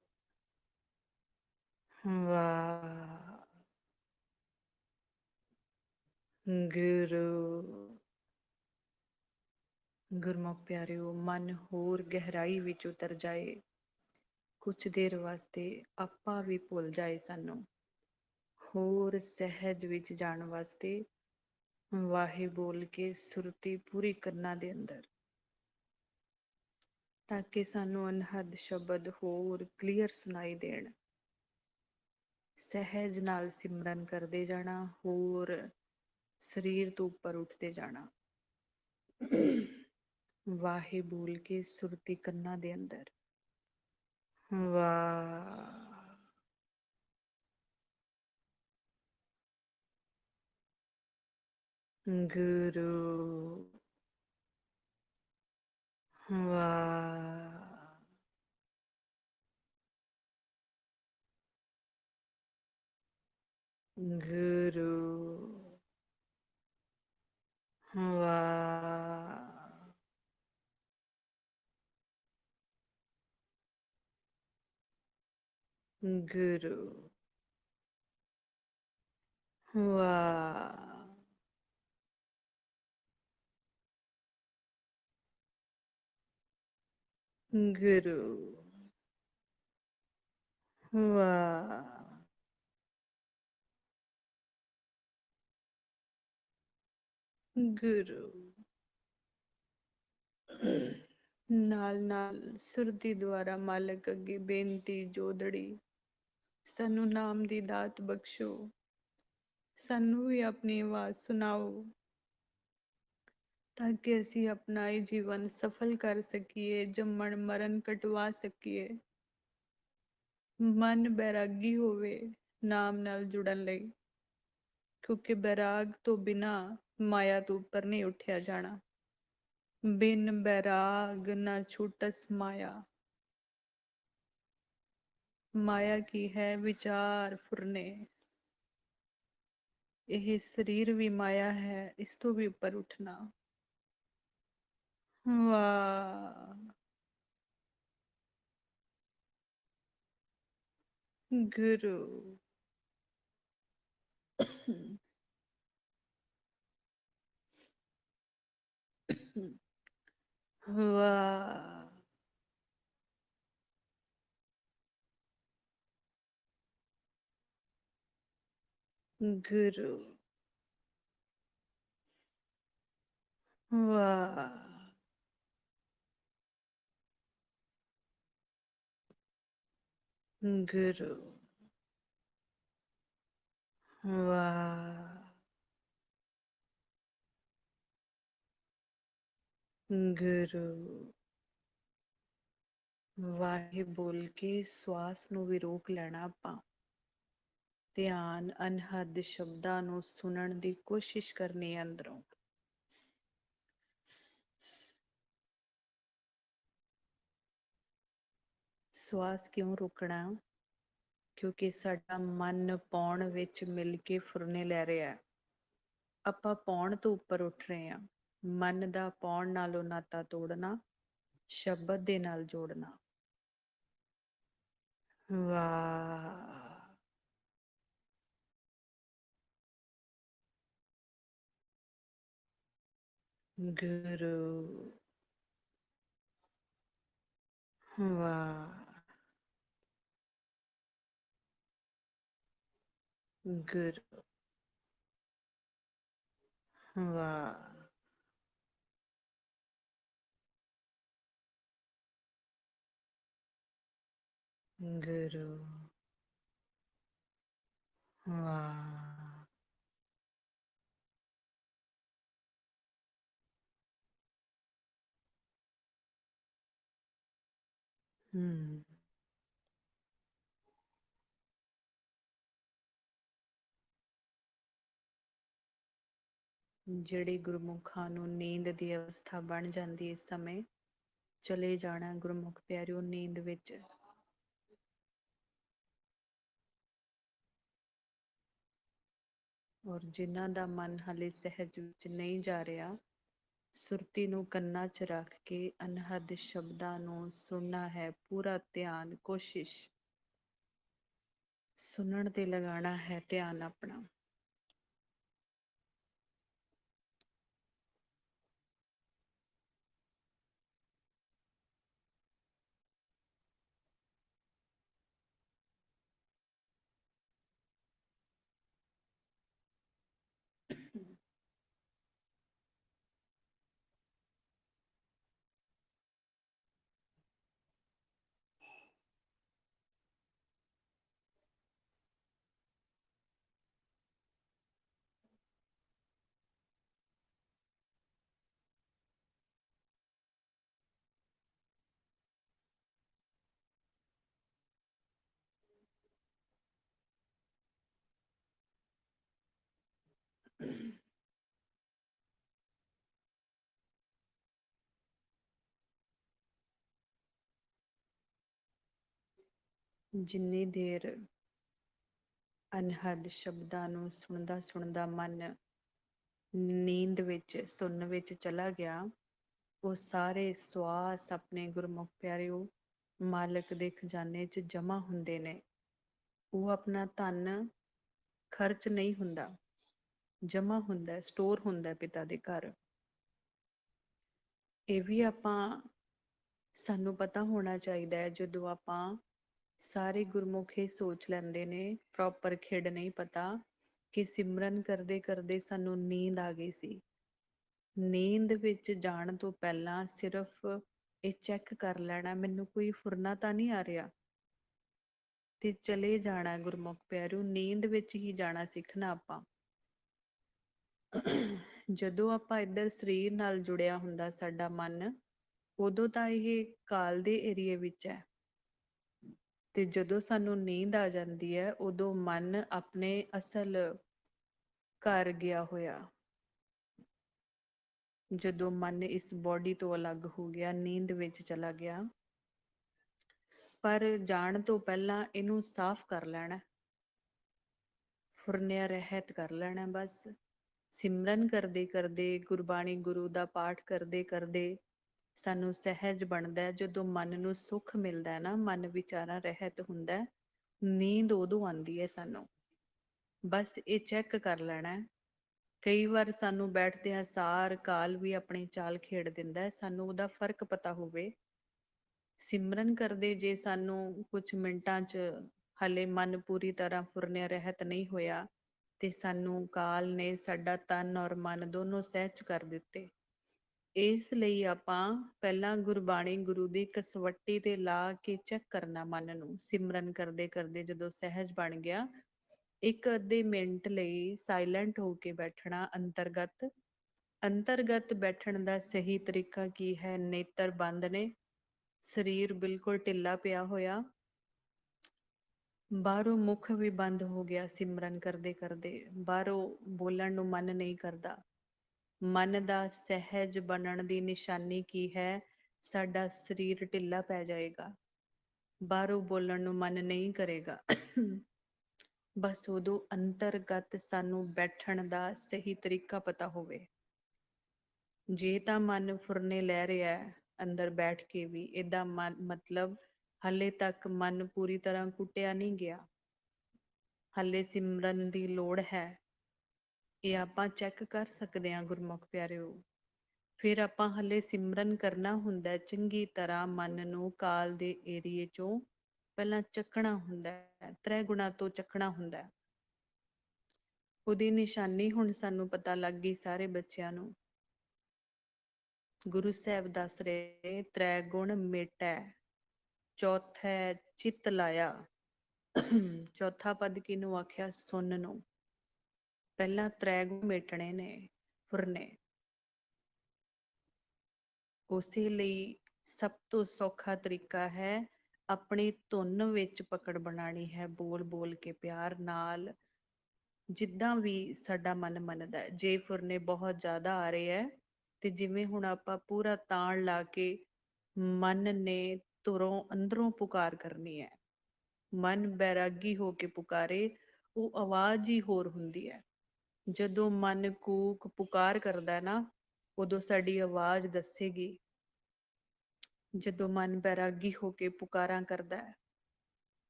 ਵਾਹ ਗੁਰੂ। ਗੁਰਮੁਖ ਪਿਆਰਿਓ, ਮਨ ਹੋਰ ਗਹਿਰਾਈ ਵਿੱਚ ਉਤਰ ਜਾਏ, ਕੁਛ ਦੇਰ ਵਾਸਤੇ ਆਪਾ ਵੀ ਭੁੱਲ ਜਾਏ ਸਾਨੂੰ, ਹੋਰ ਸਹਿਜ ਵਿੱਚ ਜਾਣ ਵਾਸਤੇ ਵਾਹੇ ਬੋਲ ਕੇ ਸੁਰਤੀ ਪੂਰੀ ਕੰਨਾਂ ਦੇ ਅੰਦਰ, ਤਾਂ ਕਿ ਸਾਨੂੰ ਅਨਹਦ ਸ਼ਬਦ ਹੋਰ ਕਲੀਅਰ ਸੁਣਾਈ ਦੇਣ। ਸਹਿਜ ਨਾਲ ਸਿਮਰਨ ਕਰਦੇ ਜਾਣਾ, ਹੋਰ ਸਰੀਰ ਤੋਂ ਉੱਪਰ ਉੱਠਦੇ ਜਾਣਾ। ਵਾਹੇ ਬੋਲ ਕੇ ਸੁਰਤੀ ਕੰਨਾਂ ਦੇ ਅੰਦਰ। ਵਾਹ ਗੁਰੂ ਵਾਹ ਗੁਰੂ ਵਾਹ गुरु। वाह। गुरु। वाह। गुरु। ਨਾਲ ਨਾਲ ਸੁਰਤੀ ਦੁਆਰਾ ਮਾਲਕ ਅੱਗੇ ਬੇਨਤੀ ਜੋਦੜੀ, ਸਾਨੂੰ ਨਾਮ ਦੀ ਦਾਤ ਬਖਸ਼ੋ, ਸਾਨੂੰ ਵੀ ਆਪਣੀ ਆਵਾਜ਼ ਸੁਣਾਓ ਤਾਂ ਕਿ ਅਸੀਂ ਆਪਣਾ ਇਹ ਜੀਵਨ ਸਫਲ ਕਰ ਸਕੀਏ, ਜੰਮਣ ਮਰਨ ਕਟਵਾ ਸਕੀਏ। ਮਨ ਬੈਰਾਗੀ ਹੋਵੇ ਨਾਮ ਨਾਲ ਜੁੜਨ ਲਈ, ਕਿਉਂਕਿ ਬੈਰਾਗ ਤੋਂ ਬਿਨਾ ਮਾਇਆ ਤੋਂ ਉੱਪਰ ਨਹੀਂ ਉੱਠਿਆ ਜਾਣਾ। ਬਿਨ ਬੈਰਾਗ ਨਾ ਛੂਟਸ ਮਾਇਆ। ਮਾਇਆ ਕੀ ਹੈ? ਵਿਚਾਰ ਫੁਰਨੇ। ਇਹ ਸਰੀਰ ਵੀ ਮਾਇਆ ਹੈ, ਇਸ ਤੋਂ ਵੀ ਉੱਪਰ ਉੱਠਣਾ। ਵਾਹ। ਗੁਰੂ। ਵਾਹ। ਗੁਰੂ। ਵਾਹ। ਗੁਰੂ। ਵਾਹ। ਗੁਰੂ। ਵਾਹਿ ਬੋਲ ਕੇ ਸਵਾਸ ਨੂੰ ਵੀ ਰੋਕ ਲੈਣਾ ਆਪਾਂ। ਧਿਆਨ ਅਨਹਦ ਸ਼ਬਦਾਂ ਨੂੰ ਸੁਣਨ ਦੀ ਕੋਸ਼ਿਸ਼ ਕਰਨੀ ਹੈ ਅੰਦਰੋਂ। ਸਵਾਸ ਕਿਉਂ ਰੋਕਣਾ? ਕਿਉਂਕਿ ਸਾਡਾ ਮਨ ਪੌਣ ਵਿੱਚ ਮਿਲ ਕੇ ਫੁਰਨੇ ਲੈ ਰਿਹਾ ਹੈ। ਆਪਾਂ ਪੌਣ ਤੋਂ ਉੱਪਰ ਉੱਠ ਰਹੇ ਹਾਂ। ਮਨ ਦਾ ਪੌਣ ਨਾਲੋਂ ਨਾਤਾ ਤੋੜਨਾ, ਸ਼ਬਦ ਦੇ ਨਾਲ ਜੋੜਨਾ। ਵਾਹ। ਗੁਰੂ। ਵਾਹ। ਗੁਰੂ। ਵਾਹ। ਗੁਰੂ। ਵਾਹ। ਹਮ। ਜਿਹੜੀ ਗੁਰਮੁਖਾਂ ਨੂੰ ਨੀਂਦ ਦੀ ਅਵਸਥਾ ਬਣ ਜਾਂਦੀ ਇਸ ਸਮੇਂ, ਚਲੇ ਜਾਣਾ ਗੁਰਮੁਖ ਪਿਆਰਿਓ ਨੀਂਦ ਵਿੱਚ। ਔਰ ਜਿਨ੍ਹਾਂ ਦਾ ਮਨ ਹਾਲੇ ਸਹਿਜ ਵਿੱਚ ਨਹੀਂ ਜਾ ਰਿਹਾ, ਸੁਰਤੀ ਨੂੰ ਕੰਨਾਂ 'ਚ ਰੱਖ ਕੇ ਅਨਹਦ ਸ਼ਬਦਾਂ ਨੂੰ ਸੁਣਨਾ ਹੈ। ਪੂਰਾ ਧਿਆਨ, ਕੋਸ਼ਿਸ਼ ਸੁਣਨ ਤੇ ਲਗਾਉਣਾ ਹੈ ਧਿਆਨ ਆਪਣਾ। ਜਿੰਨੀ ਦੇਰ ਅਨਹਦ ਸ਼ਬਦਾਂ ਨੂੰ ਸੁਣਦਾ ਸੁਣਦਾ ਮਨ ਨੀਂਦ ਵਿੱਚ, ਸੁਣਨ ਵਿੱਚ ਚਲਾ ਗਿਆ, ਉਹ ਸਾਰੇ ਸਵਾਸ ਆਪਣੇ ਗੁਰਮੁਖ ਪਿਆਰਿਓ ਮਾਲਕ ਦੇ ਖਜ਼ਾਨੇ 'ਚ ਜਮਾ ਹੁੰਦੇ ਨੇ। ਉਹ ਆਪਣਾ ਧਨ ਖਰਚ ਨਹੀਂ ਹੁੰਦਾ, ਜਮਾ ਹੁੰਦਾ, ਸਟੋਰ ਹੁੰਦਾ ਪਿਤਾ ਦੇ ਘਰ। ਇਹ ਵੀ ਸਾਨੂੰ ਪਤਾ ਹੋਣਾ ਚਾਹੀਦਾ ਹੈ। ਜਦੋਂ ਆਪਾਂ ਸਾਰੇ ਗੁਰਮੁਖੀ ਸੋਚ ਲੈਂਦੇ ਨੇ, ਪ੍ਰੋਪਰ ਖਿੜ ਨਹੀਂ ਪਤਾ ਕਿ ਸਿਮਰਨ ਕਰਦੇ ਕਰਦੇ ਸਾਨੂੰ ਨੀਂਦ ਆ ਗਈ ਸੀ। ਨੀਂਦ ਵਿੱਚ ਜਾਣ ਤੋਂ ਪਹਿਲਾਂ ਸਿਰਫ ਇਹ ਚੈੱਕ ਕਰ ਲੈਣਾ ਮੈਨੂੰ ਕੋਈ ਫੁਰਨਾ ਤਾਂ ਨਹੀਂ ਆ ਰਿਹਾ, ਤੇ ਚਲੇ ਜਾਣਾ। ਗੁਰਮੁਖ ਪਿਆਰਿਓ, ਨੀਂਦ ਵਿੱਚ ਹੀ ਜਾਣਾ ਸਿੱਖਣਾ ਆਪਾਂ। ਜਦੋਂ ਆਪਾਂ ਇੱਧਰ ਸਰੀਰ ਨਾਲ ਜੁੜਿਆ ਹੁੰਦਾ ਸਾਡਾ ਮਨ, ਉਦੋਂ ਤਾਂ ਇਹ ਕਾਲ ਦੇ ਏਰੀਏ ਵਿੱਚ ਹੈ, ਤੇ ਜਦੋਂ ਸਾਨੂੰ ਨੀਂਦ ਆ ਜਾਂਦੀ ਹੈ ਉਦੋਂ ਮਨ ਆਪਣੇ ਅਸਲ ਘਰ ਗਿਆ ਹੋਇਆ। ਜਦੋਂ ਮਨ ਇਸ ਬੋਡੀ ਤੋਂ ਅਲੱਗ ਹੋ ਗਿਆ, ਨੀਂਦ ਵਿੱਚ ਚਲਾ ਗਿਆ। ਪਰ ਜਾਣ ਤੋਂ ਪਹਿਲਾਂ ਇਹਨੂੰ ਸਾਫ਼ ਕਰ ਲੈਣਾ, ਫੁਰਨਿਆਂ ਰਹਿਤ ਕਰ ਲੈਣਾ। ਬਸ ਸਿਮਰਨ ਕਰਦੇ ਕਰਦੇ, ਗੁਰਬਾਣੀ ਗੁਰੂ ਦਾ ਪਾਠ ਕਰਦੇ ਕਰਦੇ ਸਾਨੂੰ ਸਹਿਜ ਬਣਦਾ। ਜਦੋਂ ਮਨ ਨੂੰ ਸੁੱਖ ਮਿਲਦਾ ਨਾ, ਮਨ ਵਿਚਾਰਾਂ ਰਹਿਤ ਹੁੰਦਾ, ਨੀਂਦ ਉਦੋਂ ਆਉਂਦੀ ਹੈ ਸਾਨੂੰ। ਬਸ ਇਹ ਚੈੱਕ ਕਰ ਲੈਣਾ। ਕਈ ਵਾਰ ਸਾਨੂੰ ਬੈਠਦਿਆਂ ਸਾਰ ਕਾਲ ਵੀ ਆਪਣੀ ਚਾਲ ਖੇਡ ਦਿੰਦਾ ਹੈ, ਸਾਨੂੰ ਉਹਦਾ ਫਰਕ ਪਤਾ ਹੋਵੇ। ਸਿਮਰਨ ਕਰਦੇ ਜੇ ਸਾਨੂੰ ਕੁਝ ਮਿੰਟਾਂ 'ਚ ਹਲੇ ਮਨ ਪੂਰੀ ਤਰ੍ਹਾਂ ਫੁਰਨਿਆਂ ਰਹਿਤ ਨਹੀਂ ਹੋਇਆ, ਤੇ ਸਾਨੂੰ ਕਾਲ ਨੇ ਸਾਡਾ ਤਨ ਔਰ ਮਨ ਦੋਨੋਂ ਸਹਿਜ ਕਰ ਦਿੱਤੇ। ਇਸ ਲਈ ਆਪਾਂ ਪਹਿਲਾਂ ਗੁਰਬਾਣੀ ਗੁਰੂ ਦੀ ਕਸਵੱਟੀ ਤੇ ਲਾ ਕੇ ਚੈੱਕ ਕਰਨਾ ਮਨ ਨੂੰ। ਸਿਮਰਨ ਕਰਦੇ ਕਰਦੇ ਜਦੋਂ ਸਹਿਜ ਬਣ ਗਿਆ, ਇੱਕ ਅੱਧੇ ਮਿੰਟ ਲਈ ਸਾਇਲੈਂਟ ਹੋ ਕੇ ਬੈਠਣਾ। ਅੰਤਰਗਤ ਬੈਠਣ ਦਾ ਸਹੀ ਤਰੀਕਾ ਕੀ ਹੈ? ਨੇਤਰ ਬੰਦ ਨੇ, ਸਰੀਰ ਬਿਲਕੁਲ ਢਿੱਲਾ ਪਿਆ ਹੋਇਆ, ਬਾਹਰੋਂ ਮੁਖ ਵੀ ਬੰਦ ਹੋ ਗਿਆ। ਸਿਮਰਨ ਕਰਦੇ ਕਰਦੇ ਬਾਹਰੋਂ ਬੋਲਣ ਨੂੰ ਮਨ ਨਹੀਂ ਕਰਦਾ। ਮਨ ਦਾ ਸਹਿਜ ਬਣਨ ਦੀ ਨਿਸ਼ਾਨੀ ਕੀ ਹੈ? ਸਾਡਾ ਸਰੀਰ ਢਿੱਲਾ ਪੈ ਜਾਏਗਾ, ਬਾਹਰੋਂ ਬੋਲਣ ਨੂੰ ਮਨ ਨਹੀਂ ਕਰੇਗਾ। ਬਸ ਉਦੋਂ ਅੰਤਰਗਤ ਸਾਨੂੰ ਬੈਠਣ ਦਾ ਸਹੀ ਤਰੀਕਾ ਪਤਾ ਹੋਵੇ। ਜੇ ਤਾਂ ਮਨ ਫੁਰਨੇ ਲੈ ਰਿਹਾ ਅੰਦਰ ਬੈਠ ਕੇ ਵੀ, ਇਹਦਾ ਮਤਲਬ ਹਾਲੇ ਤੱਕ ਮਨ ਪੂਰੀ ਤਰ੍ਹਾਂ ਕੁੱਟਿਆ ਨਹੀਂ ਗਿਆ, ਹਾਲੇ ਸਿਮਰਨ ਦੀ ਲੋੜ ਹੈ। ਇਹ ਆਪਾਂ ਚੈੱਕ ਕਰ ਸਕਦੇ ਹਾਂ ਗੁਰਮੁਖ ਪਿਆਰਿਓ। ਫਿਰ ਆਪਾਂ ਹਾਲੇ ਸਿਮਰਨ ਕਰਨਾ ਹੁੰਦਾ, ਚੰਗੀ ਤਰ੍ਹਾਂ ਮਨ ਨੂੰ ਕਾਲ ਦੇ ਏਰੀਏ ਚੋਂ ਪਹਿਲਾਂ ਚੱਕਣਾ ਹੁੰਦਾ, ਤ੍ਰੈ ਗੁਣਾ ਤੋਂ ਚੱਕਣਾ ਹੁੰਦਾ। ਉਹਦੀ ਨਿਸ਼ਾਨੀ ਹੁਣ ਸਾਨੂੰ ਪਤਾ ਲੱਗ ਗਈ ਸਾਰੇ ਬੱਚਿਆਂ ਨੂੰ। ਗੁਰੂ ਸਾਹਿਬ ਦੱਸ ਰਹੇ, ਤ੍ਰੈ ਗੁਣ ਮੇਟੈ, ਚੌਥਾ ਚਿੱਤ ਲਾਇਆ। ਚੌਥਾ ਪਦ ਕਿਹਨੂੰ ਆਖਿਆ? ਸੁੰਨ ਨੂੰ। ਪਹਿਲਾਂ ਤ੍ਰੈ ਗੁਣ ਮੇਟਣੇ ਨੇ, ਫੁਰਨੇ। ਉਸੇ ਲਈ ਸਭ ਤੋਂ ਸੌਖਾ ਤਰੀਕਾ ਹੈ ਆਪਣੀ ਧੁਨ ਵਿੱਚ ਪਕੜ ਬਣਾਣੀ ਹੈ, ਬੋਲ ਬੋਲ ਕੇ ਪਿਆਰ ਨਾਲ, ਜਿੱਦਾਂ ਵੀ ਸਾਡਾ ਮਨ ਮੰਨਦਾ ਹੈ। ਜੇ ਫੁਰਨੇ ਬਹੁਤ ਜ਼ਿਆਦਾ ਆ ਰਹੇ ਹੈ, ਤੇ ਜਿਵੇਂ ਹੁਣ ਆਪਾਂ ਪੂਰਾ ਤਾਣ ਲਾ ਕੇ ਮਨ ਨੇ ਧੁਰੋਂ ਅੰਦਰੋਂ ਪੁਕਾਰ ਕਰਨੀ ਹੈ। ਮਨ ਬੈਰਾਗੀ ਹੋ ਕੇ ਪੁਕਾਰੇ, ਉਹ ਆਵਾਜ਼ ਹੀ ਹੋਰ ਹੁੰਦੀ ਹੈ। ਜਦੋਂ ਮਨ ਕੂਕ ਪੁਕਾਰ ਕਰਦਾ ਨਾ, ਉਦੋਂ ਸਾਡੀ ਆਵਾਜ਼ ਦੱਸੇਗੀ। ਜਦੋਂ ਮਨ ਬੈਰਾਗੀ ਹੋ ਕੇ ਪੁਕਾਰਾਂ ਕਰਦਾ ਹੈ,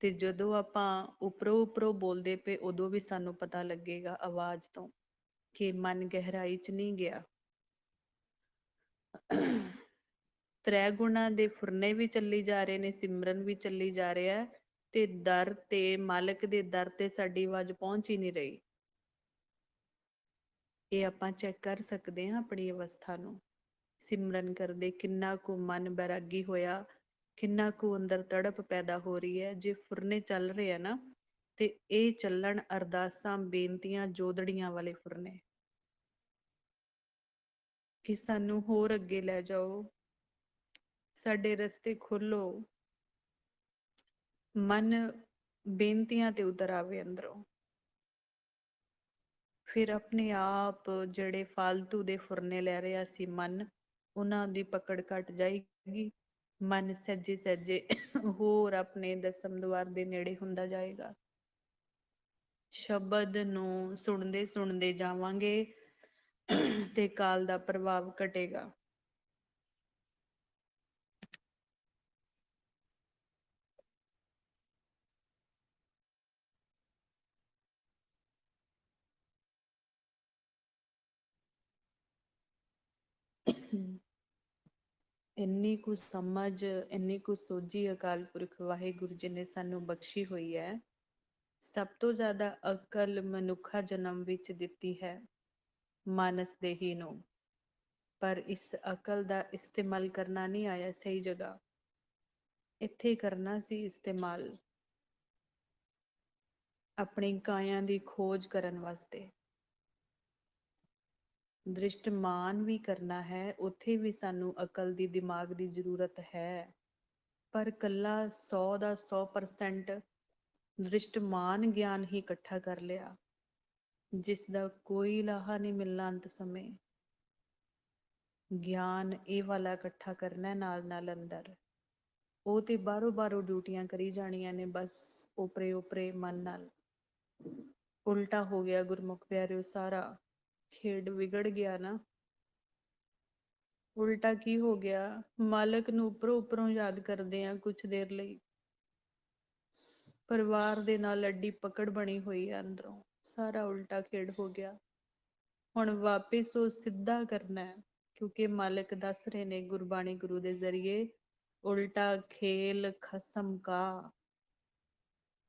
ਤੇ ਜਦੋਂ ਆਪਾਂ ਉੱਪਰੋਂ ਉੱਪਰੋਂ ਬੋਲਦੇ ਪਏ, ਉਦੋਂ ਵੀ ਸਾਨੂੰ ਪਤਾ ਲੱਗੇਗਾ ਆਵਾਜ਼ ਤੋਂ ਕਿ ਮਨ ਗਹਿਰਾਈ 'ਚ ਨਹੀਂ ਗਿਆ। ਤ੍ਰੈ ਗੁਣਾਂ ਦੇ ਫੁਰਨੇ ਵੀ ਚੱਲੀ ਜਾ ਰਹੇ ਨੇ, ਸਿਮਰਨ ਵੀ ਚੱਲੀ ਜਾ ਰਿਹਾ, ਤੇ ਦਰ ਤੇ ਮਾਲਕ ਦੇ ਦਰ ਤੇ ਸਾਡੀ ਆਵਾਜ਼ ਪਹੁੰਚ ਹੀ ਨਹੀਂ ਰਹੀ। ਇਹ ਆਪਾਂ ਚੈੱਕ ਕਰ ਸਕਦੇ ਹਾਂ ਆਪਣੀ ਅਵਸਥਾ ਨੂੰ। ਸਿਮਰਨ ਕਰਦੇ ਕਿੰਨਾ ਕੁ ਮਨ ਬੈਰਾਗੀ ਹੋਇਆ, ਕਿੰਨਾ ਕੁ ਅੰਦਰ ਤੜਪ ਪੈਦਾ ਹੋ ਰਹੀ ਹੈ। ਜੇ ਫੁਰਨੇ ਚੱਲ ਰਹੇ ਆ ਨਾ, ਤੇ ਇਹ ਚੱਲਣ ਅਰਦਾਸਾਂ, ਬੇਨਤੀਆਂ, ਜੋਦੜੀਆਂ ਵਾਲੇ ਫੁਰਨੇ, ਕਿ ਸਾਨੂੰ ਹੋਰ ਅੱਗੇ ਲੈ ਜਾਓ, ਸਾਡੇ ਰਸਤੇ ਖੋਲੋ। ਮਨ ਬੇਨਤੀਆਂ ਤੇ ਉਤਰ ਆਵੇ ਅੰਦਰੋਂ। ਫਿਰ ਆਪਣੇ ਆਪ ਜਿਹੜੇ ਫਾਲਤੂ ਦੇ ਫੁਰਨੇ ਲੈ ਰਿਹਾ ਸੀ ਮਨ, ਉਹਨਾਂ ਦੀ ਪਕੜ ਘਟ ਜਾਏਗੀ। ਮਨ ਸਹਿਜੇ ਸਹਿਜੇ ਹੋਰ ਆਪਣੇ ਦਸਮ ਦੁਆਰ ਦੇ ਨੇੜੇ ਹੁੰਦਾ ਜਾਏਗਾ। ਸ਼ਬਦ ਨੂੰ ਸੁਣਦੇ ਸੁਣਦੇ ਜਾਵਾਂਗੇ ਤੇ ਕਾਲ ਦਾ ਪ੍ਰਭਾਵ ਘਟੇਗਾ। ਇੰਨੀ ਕੁ ਸਮਝ, ਇੰਨੀ ਕੁ ਸੋਝੀ ਅਕਾਲ ਪੁਰਖ ਵਾਹਿਗੁਰੂ ਜੀ ਨੇ ਸਾਨੂੰ ਬਖਸ਼ੀ ਹੋਈ ਹੈ। ਸਭ ਤੋਂ ਜ਼ਿਆਦਾ ਅਕਲ ਮਨੁੱਖਾ ਜਨਮ ਵਿੱਚ ਦਿੱਤੀ ਹੈ ਮਾਨਸ ਦੇਹੀ ਨੂੰ, ਪਰ ਇਸ ਅਕਲ ਦਾ ਇਸਤੇਮਾਲ ਕਰਨਾ ਨਹੀਂ ਆਇਆ ਸਹੀ ਜਗ੍ਹਾ। ਇੱਥੇ ਕਰਨਾ ਸੀ ਇਸਤੇਮਾਲ ਆਪਣੀ ਕਾਇਆ ਦੀ ਖੋਜ ਕਰਨ ਵਾਸਤੇ। ਦ੍ਰਿਸ਼ਟਮਾਨ ਵੀ ਕਰਨਾ ਹੈ, ਉੱਥੇ ਵੀ ਸਾਨੂੰ ਅਕਲ ਦੀ, ਦਿਮਾਗ ਦੀ ਜ਼ਰੂਰਤ ਹੈ। ਪਰ ਕੱਲਾ 100 ਦਾ 100% ਦ੍ਰਿਸ਼ਟਮਾਨ ਗਿਆਨ ਹੀ ਇਕੱਠਾ ਕਰ ਲਿਆ, ਜਿਸ ਦਾ ਕੋਈ ਲਾਹਾ ਨਹੀਂ ਮਿਲਣਾ ਅੰਤ ਸਮੇਂ। ਗਿਆਨ ਇਹ ਵਾਲਾ ਇਕੱਠਾ ਕਰਨਾ ਨਾਲ ਨਾਲ ਅੰਦਰ, ਉਹ ਤੇ ਬਾਹਰੋਂ ਬਾਹਰੋਂ ਡਿਊਟੀਆਂ ਕਰੀ ਜਾਣੀਆਂ ਨੇ, ਬਸ ਓਪਰੇ ਓਪਰੇ ਮਨ ਨਾਲ। ਉਲਟਾ ਹੋ ਗਿਆ ਗੁਰਮੁਖ ਪਿਆਰਿਓ, ਸਾਰਾ ਖੇਡ ਵਿਗੜ ਗਿਆ ਨਾ। ਉਲਟਾ ਕੀ ਹੋ ਗਿਆ, ਮਾਲਕ ਨੂੰ ਉੱਪਰੋਂ ਉੱਪਰੋਂ ਯਾਦ ਕਰਦੇ ਆ ਕੁਛ ਦੇਰ ਲਈ, ਪਰਿਵਾਰ ਦੇ ਨਾਲ ਅੱਡੀ ਪਕੜ ਬਣੀ ਹੋਈ ਆ ਅੰਦਰੋਂ। ਸਾਰਾ ਉਲਟਾ ਖੇਡ ਹੋ ਗਿਆ। ਹੁਣ ਵਾਪਿਸ ਉਹ ਸਿੱਧਾ ਕਰਨਾ ਹੈ, ਕਿਉਂਕਿ ਮਾਲਕ ਦੱਸ ਰਹੇ ਨੇ ਗੁਰਬਾਣੀ ਗੁਰੂ ਦੇ ਜ਼ਰੀਏ, ਉਲਟਾ ਖੇਲ ਖਸਮ ਕਾ,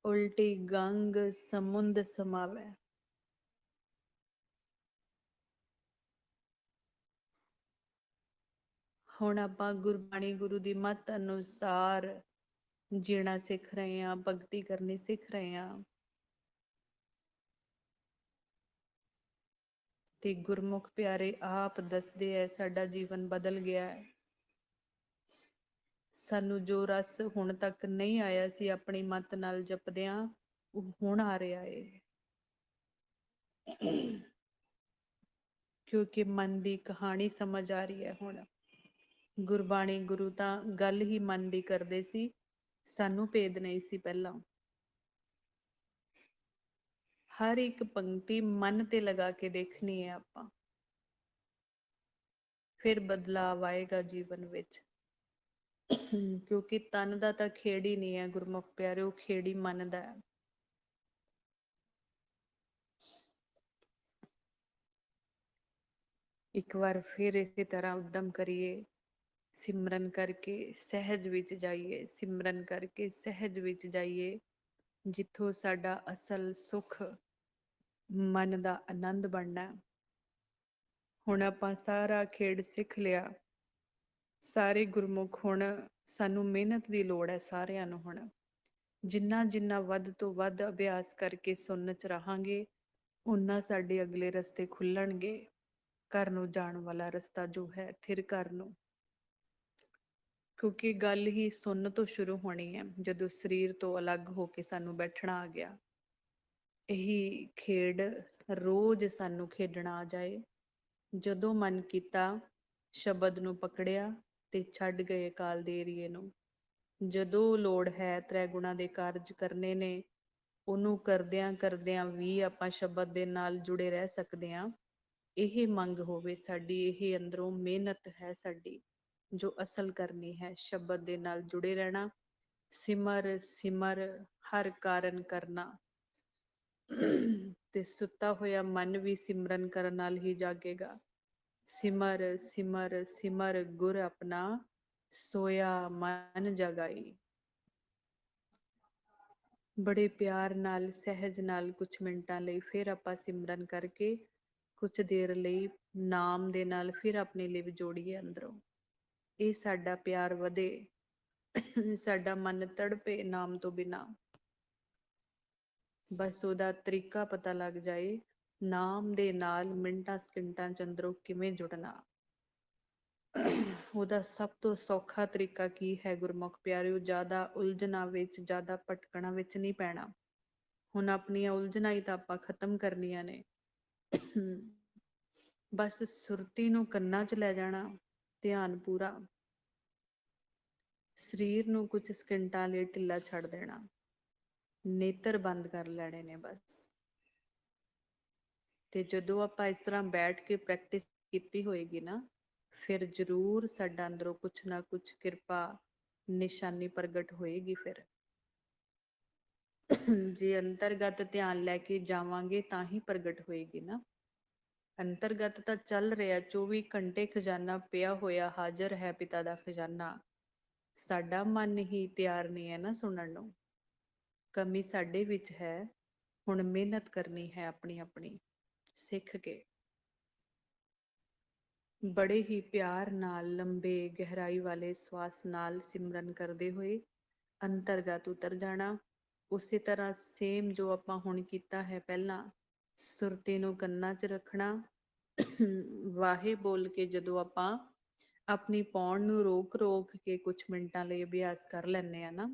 ਉਲਟੀ ਗੰਗ ਸਮੁੰਦ ਸਮਾਵੈ। ਹੁਣ ਆਪਾਂ ਗੁਰਬਾਣੀ ਗੁਰੂ ਦੀ ਮੱਤ ਅਨੁਸਾਰ ਜੀਣਾ ਸਿੱਖ ਰਹੇ ਹਾਂ, ਭਗਤੀ ਕਰਨੀ ਸਿੱਖ ਰਹੇ ਹਾਂ। ਤੇ ਗੁਰਮੁਖ ਪਿਆਰੇ ਆਪ ਦੱਸਦੇ ਐ, ਸਾਡਾ ਜੀਵਨ ਬਦਲ ਗਿਆ ਹੈ। ਸਾਨੂੰ ਜੋ ਰਸ ਹੁਣ ਤੱਕ ਨਹੀਂ ਆਇਆ ਸੀ ਆਪਣੀ ਮੱਤ ਨਾਲ ਜਪਦਿਆਂ, ਉਹ ਹੁਣ ਆ ਰਿਹਾ ਏ। ਕਿਉਂਕਿ ਮਨ ਦੀ ਕਹਾਣੀ ਸਮਝ ਆ ਰਹੀ ਹੈ ਹੁਣ। ਗੁਰਬਾਣੀ ਗੁਰੂ ਤਾਂ ਗੱਲ ਹੀ ਮਨ ਦੀ ਕਰਦੇ ਸੀ, ਸਾਨੂੰ ਭੇਦ ਨਹੀਂ ਸੀ ਪਹਿਲਾਂ। ਹਰ ਇੱਕ ਪੰਕਤੀ ਮਨ ਤੇ ਲਗਾ ਕੇ ਦੇਖਣੀ ਹੈ ਆਪਾਂ, ਫਿਰ ਬਦਲਾਵ ਆਏਗਾ ਜੀਵਨ ਵਿੱਚ। ਕਿਉਂਕਿ ਤਨ ਦਾ ਤਾਂ ਖੇੜ ਹੀ ਨਹੀਂ ਹੈ ਗੁਰਮੁਖ ਪਿਆਰਿਓ, ਖੇੜ ਹੀ ਮਨ ਦਾ ਹੈ। ਇੱਕ ਵਾਰ ਫਿਰ ਇਸੇ ਤਰ੍ਹਾਂ ਉੱਦਮ ਕਰੀਏ, ਸਿਮਰਨ ਕਰਕੇ ਸਹਿਜ ਵਿੱਚ ਜਾਈਏ, ਸਿਮਰਨ ਕਰਕੇ ਸਹਿਜ ਵਿੱਚ ਜਾਈਏ, ਜਿੱਥੋਂ ਸਾਡਾ ਅਸਲ ਸੁੱਖ ਮਨ ਦਾ ਆਨੰਦ ਬਣਨਾ। ਹੁਣ ਆਪਾਂ ਸਾਰਾ ਖੇਡ ਸਿੱਖ ਲਿਆ, ਸਾਰੇ ਗੁਰਮੁਖ। ਹੁਣ ਸਾਨੂੰ ਮਿਹਨਤ ਦੀ ਲੋੜ ਹੈ ਸਾਰਿਆਂ ਨੂੰ। ਹੁਣ ਜਿੰਨਾ ਜਿੰਨਾ ਵੱਧ ਤੋਂ ਵੱਧ ਅਭਿਆਸ ਕਰਕੇ ਸੁਣਨ ਚ ਰਹਾਂਗੇ, ਓਨਾ ਸਾਡੇ ਅਗਲੇ ਰਸਤੇ ਖੁੱਲਣਗੇ। ਘਰ ਨੂੰ ਜਾਣ ਵਾਲਾ ਰਸਤਾ ਜੋ ਹੈ, ਥਿਰ ਘਰ ਨੂੰ। ਕਿਉਂਕਿ ਗੱਲ ਹੀ ਸੁਣਨ ਤੋਂ ਸ਼ੁਰੂ ਹੋਣੀ ਹੈ, ਜਦੋਂ ਸਰੀਰ ਤੋਂ ਅਲੱਗ ਹੋ ਕੇ ਸਾਨੂੰ ਬੈਠਣਾ ਆ ਗਿਆ। ਇਹੀ ਖੇਡ ਰੋਜ਼ ਸਾਨੂੰ ਖੇਡਣਾ ਆ ਜਾਏ। ਜਦੋਂ ਮਨ ਕੀਤਾ ਸ਼ਬਦ ਨੂੰ ਪਕੜਿਆ ਤੇ ਛੱਡ ਗਏ ਕਾਲ ਦੇ ਏਰੀਏ ਨੂੰ। ਜਦੋਂ ਲੋੜ ਹੈ ਤ੍ਰੈ ਗੁਣਾ ਦੇ ਕਾਰਜ ਕਰਨੇ ਨੇ, ਉਹਨੂੰ ਕਰਦਿਆਂ ਕਰਦਿਆਂ ਵੀ ਆਪਾਂ ਸ਼ਬਦ ਦੇ ਨਾਲ ਜੁੜੇ ਰਹਿ ਸਕਦੇ ਹਾਂ। ਇਹ ਮੰਗ ਹੋਵੇ ਸਾਡੀ, ਇਹ ਅੰਦਰੋਂ ਮਿਹਨਤ ਹੈ ਸਾਡੀ ਜੋ ਅਸਲ ਕਰਨੀ ਹੈ, ਸ਼ਬਦ ਦੇ ਨਾਲ ਜੁੜੇ ਰਹਿਣਾ। ਸਿਮਰ ਸਿਮਰ ਹਰ ਕਾਰਨ ਕਰਨਾ, ਤੇ ਸੁੱਤਾ ਹੋਇਆ ਮਨ ਵੀ ਸਿਮਰਨ ਕਰਨ ਨਾਲ ਹੀ ਜਾਗੇਗਾ। ਸਿਮਰ ਸਿਮਰ ਸਿਮਰ ਗੁਰ ਆਪਣਾ, ਸੋਇਆ ਮਨ ਜਗਾਈ। ਬੜੇ ਪਿਆਰ ਨਾਲ, ਸਹਿਜ ਨਾਲ ਕੁਛ ਮਿੰਟਾਂ ਲਈ ਫਿਰ ਆਪਾਂ ਸਿਮਰਨ ਕਰਕੇ ਕੁਛ ਦੇਰ ਲਈ ਨਾਮ ਦੇ ਨਾਲ ਫਿਰ ਆਪਣੇ ਲਿਵ ਜੋੜੀਏ ਅੰਦਰੋਂ। ਇਹ ਸਾਡਾ ਪਿਆਰ ਵਧੇ, ਸਾਡਾ ਮਨ ਤੜਪੇ ਨਾਮ ਤੋਂ ਬਿਨਾਂ। ਬਸ ਉਹਦਾ ਤਰੀਕਾ ਪਤਾ ਲੱਗ ਜਾਏ, ਨਾਮ ਦੇ ਨਾਲ ਮਿੰਟਾਂ ਸਕਿੰਟਾਂ ਚ ਅੰਦਰੋਂ ਕਿਵੇਂ ਜੁੜਨਾ। ਉਹਦਾ ਸਭ ਤੋਂ ਸੌਖਾ ਤਰੀਕਾ ਕੀ ਹੈ ਗੁਰਮੁਖ ਪਿਆਰਿਓ, ਜ਼ਿਆਦਾ ਉਲਝਣਾ ਵਿੱਚ, ਜ਼ਿਆਦਾ ਭਟਕਣਾ ਵਿੱਚ ਨਹੀਂ ਪੈਣਾ। ਹੁਣ ਆਪਣੀਆਂ ਉਲਝਣਾਂ ਹੀ ਤਾਂ ਆਪਾਂ ਖਤਮ ਕਰਨੀਆਂ ਨੇ। ਬਸ ਸੁਰਤੀ ਨੂੰ ਕੰਨਾਂ ਚ ਲੈ ਜਾਣਾ, ਧਿਆਨ ਪੂਰਾ। ਸਰੀਰ ਨੂੰ ਕੁਝ ਸਕਿੰਟਾਂ ਲਈ ਢਿੱਲਾ ਛੱਡ ਦੇਣਾ, ਨੇਤਰ ਬੰਦ ਕਰ ਲੈਣੇ ਨੇ ਬਸ। ਤੇ ਜਦੋਂ ਆਪਾਂ ਇਸ ਤਰ੍ਹਾਂ ਬੈਠ ਕੇ ਪ੍ਰੈਕਟਿਸ ਕੀਤੀ ਹੋਏਗੀ ਨਾ, ਫਿਰ ਜ਼ਰੂਰ ਸਾਡਾ ਅੰਦਰੋਂ ਕੁਛ ਨਾ ਕੁਛ ਕਿਰਪਾ ਨਿਸ਼ਾਨੀ ਪ੍ਰਗਟ ਹੋਏਗੀ। ਫਿਰ ਜੇ ਅੰਤਰਗਤ ਧਿਆਨ ਲੈ ਕੇ ਜਾਵਾਂਗੇ ਤਾਂ ਹੀ ਪ੍ਰਗਟ ਹੋਏਗੀ ਨਾ। ਅੰਤਰਗਤ ਤਾਂ ਚੱਲ ਰਿਹਾ 24 ਘੰਟੇ, ਖਜ਼ਾਨਾ ਪਿਆ ਹੋਇਆ ਹਾਜ਼ਰ ਹੈ ਪਿਤਾ ਦਾ ਖਜ਼ਾਨਾ। ਸਾਡਾ ਮਨ ਹੀ ਤਿਆਰ ਨਹੀਂ ਹੈ ਨਾ ਸੁਣਨ ਨੂੰ। ਕਮੀ ਸਾਡੇ ਵਿੱਚ ਹੈ, ਹੁਣ ਮਿਹਨਤ ਕਰਨੀ ਹੈ ਆਪਣੀ ਆਪਣੀ ਸਿੱਖ ਕੇ। ਬੜੇ ਹੀ ਪਿਆਰ ਨਾਲ ਲੰਬੇ ਗਹਿਰਾਈ ਵਾਲੇ ਸਵਾਸ ਨਾਲ ਸਿਮਰਨ ਕਰਦੇ ਹੋਏ ਅੰਤਰਗਤ ਉਤਰ ਜਾਣਾ। ਉਸੇ ਤਰ੍ਹਾਂ ਸੇਮ ਜੋ ਆਪਾਂ ਹੁਣ ਕੀਤਾ ਹੈ ਪਹਿਲਾਂ, ਸੁਰਤੀ ਨੂੰ ਕੰਨਾਂ 'ਚ ਰੱਖਣਾ। ਵਾਹੇ ਬੋਲ ਕੇ ਜਦੋਂ ਆਪਾਂ ਆਪਣੀ ਪੌਣ ਨੂੰ ਰੋਕ ਰੋਕ ਕੇ ਕੁਛ ਮਿੰਟਾਂ ਲਈ ਅਭਿਆਸ ਕਰ ਲੈਂਦੇ ਆ ਨਾ,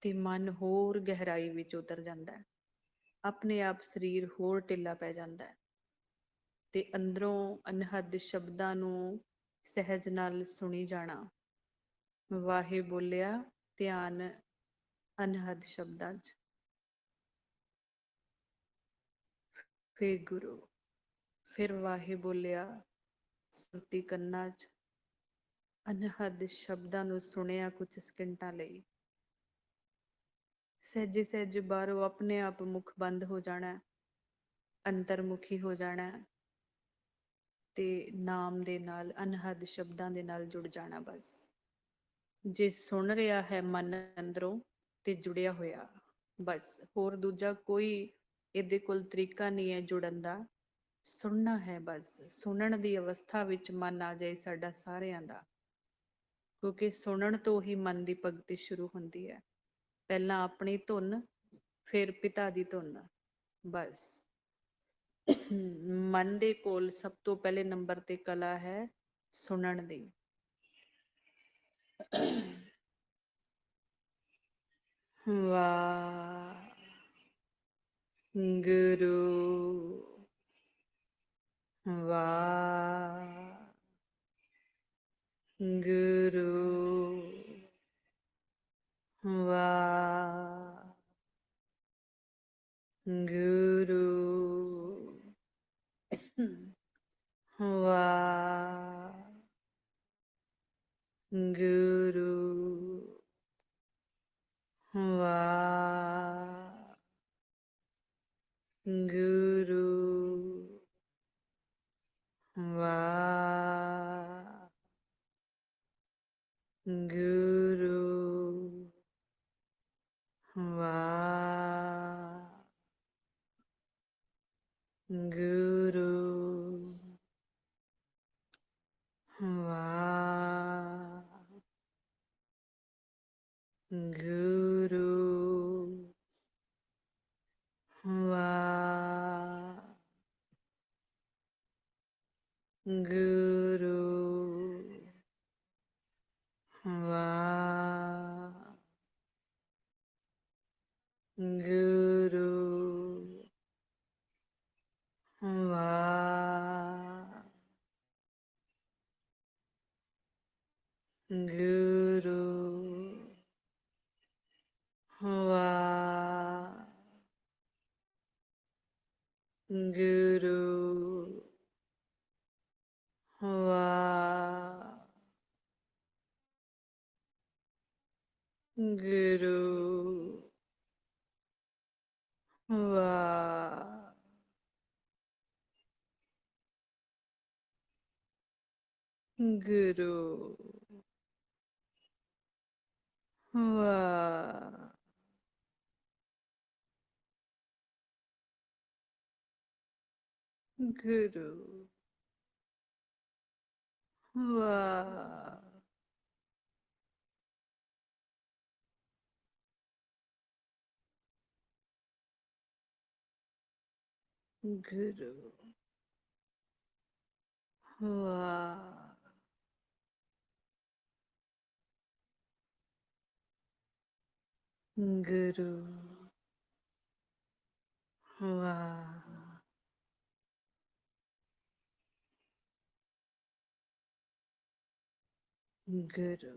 ਤੇ ਮਨ ਹੋਰ ਗਹਿਰਾਈ ਵਿੱਚ ਉਤਰ ਜਾਂਦਾ ਹੈ। ਆਪਣੇ ਆਪ ਸਰੀਰ ਹੋਰ ਢਿੱਲਾ ਪੈ ਜਾਂਦਾ ਹੈ ਤੇ ਅੰਦਰੋਂ ਅਨਹਦ ਸ਼ਬਦਾਂ ਨੂੰ ਸਹਿਜ ਨਾਲ ਸੁਣੀ ਜਾਣਾ। ਵਾਹੇ ਬੋਲਿਆ, ਧਿਆਨ ਅਨਹਦ ਸ਼ਬਦਾਂ 'ਚ। ਫਿਰ ਗੁਰੂ, ਫਿਰ ਵਾਹੇ ਬੋਲਿਆ, ਸੁਰਤੀ ਕੰਨਾਂ 'ਚ। ਅਨਹਦ ਸ਼ਬਦਾਂ ਨੂੰ ਸੁਣਿਆ ਕੁਝ ਸਕਿੰਟਾਂ ਲਈ। ਸਹਿਜੇ ਸਹਿਜੇ ਬਾਹਰੋਂ ਆਪਣੇ ਆਪ ਮੁਖ ਬੰਦ ਹੋ ਜਾਣਾ, ਅੰਤਰਮੁਖੀ ਹੋ ਜਾਣਾ ਤੇ ਨਾਮ ਦੇ ਨਾਲ, ਅਨਹਦ ਸ਼ਬਦਾਂ ਦੇ ਨਾਲ ਜੁੜ ਜਾਣਾ। ਬਸ ਜੇ ਸੁਣ ਰਿਹਾ ਹੈ ਮਨ ਅੰਦਰੋਂ ਤੇ ਜੁੜਿਆ ਹੋਇਆ, ਬਸ ਹੋਰ ਦੂਜਾ ਕੋਈ ਇਹਦੇ ਕੋਲ ਤਰੀਕਾ ਨਹੀਂ ਹੈ ਜੁੜਨ ਦਾ। ਸੁਣਨਾ ਹੈ ਬਸ। ਸੁਣਨ ਦੀ ਅਵਸਥਾ ਵਿੱਚ ਮਨ ਆ ਜਾਏ ਸਾਡਾ ਸਾਰਿਆਂ ਦਾ, ਕਿਉਂਕਿ ਸੁਣਨ ਤੋਂ ਹੀ ਮਨ ਦੀ ਭਗਤੀ ਸ਼ੁਰੂ ਹੁੰਦੀ ਹੈ। ਪਹਿਲਾਂ ਆਪਣੀ ਧੁਨ, ਫਿਰ ਪਿਤਾ ਦੀ ਧੁਨ। ਬਸ ਮਨ ਦੇ ਕੋਲ ਸਭ ਤੋਂ ਪਹਿਲੇ ਨੰਬਰ ਤੇ ਕਲਾ ਹੈ ਸੁਣਨ ਦੀ। ਵਾਹਿਗੁਰੂ, ਵਾਹਿਗੁਰੂ, ਵਾਹਿਗੁਰੂ, ਵਾਹਿਗੁਰੂ, ਵਾਹਿਗੁਰੂ, ਵਾਹਿਗੁਰੂ, ਵਾਹਿਗੁਰੂ, ਵਾਹਿਗੁਰੂ, ਵਾਹਿਗੁਰੂ, ਵਾਹਿਗੁਰੂ, ਵਾਹਿਗੁਰੂ, ਵਾਹਿਗੁਰੂ, ਵਾਹਿਗੁਰੂ, ਵਾਹਿਗੁਰੂ, ਵਾਹਿਗੁਰੂ,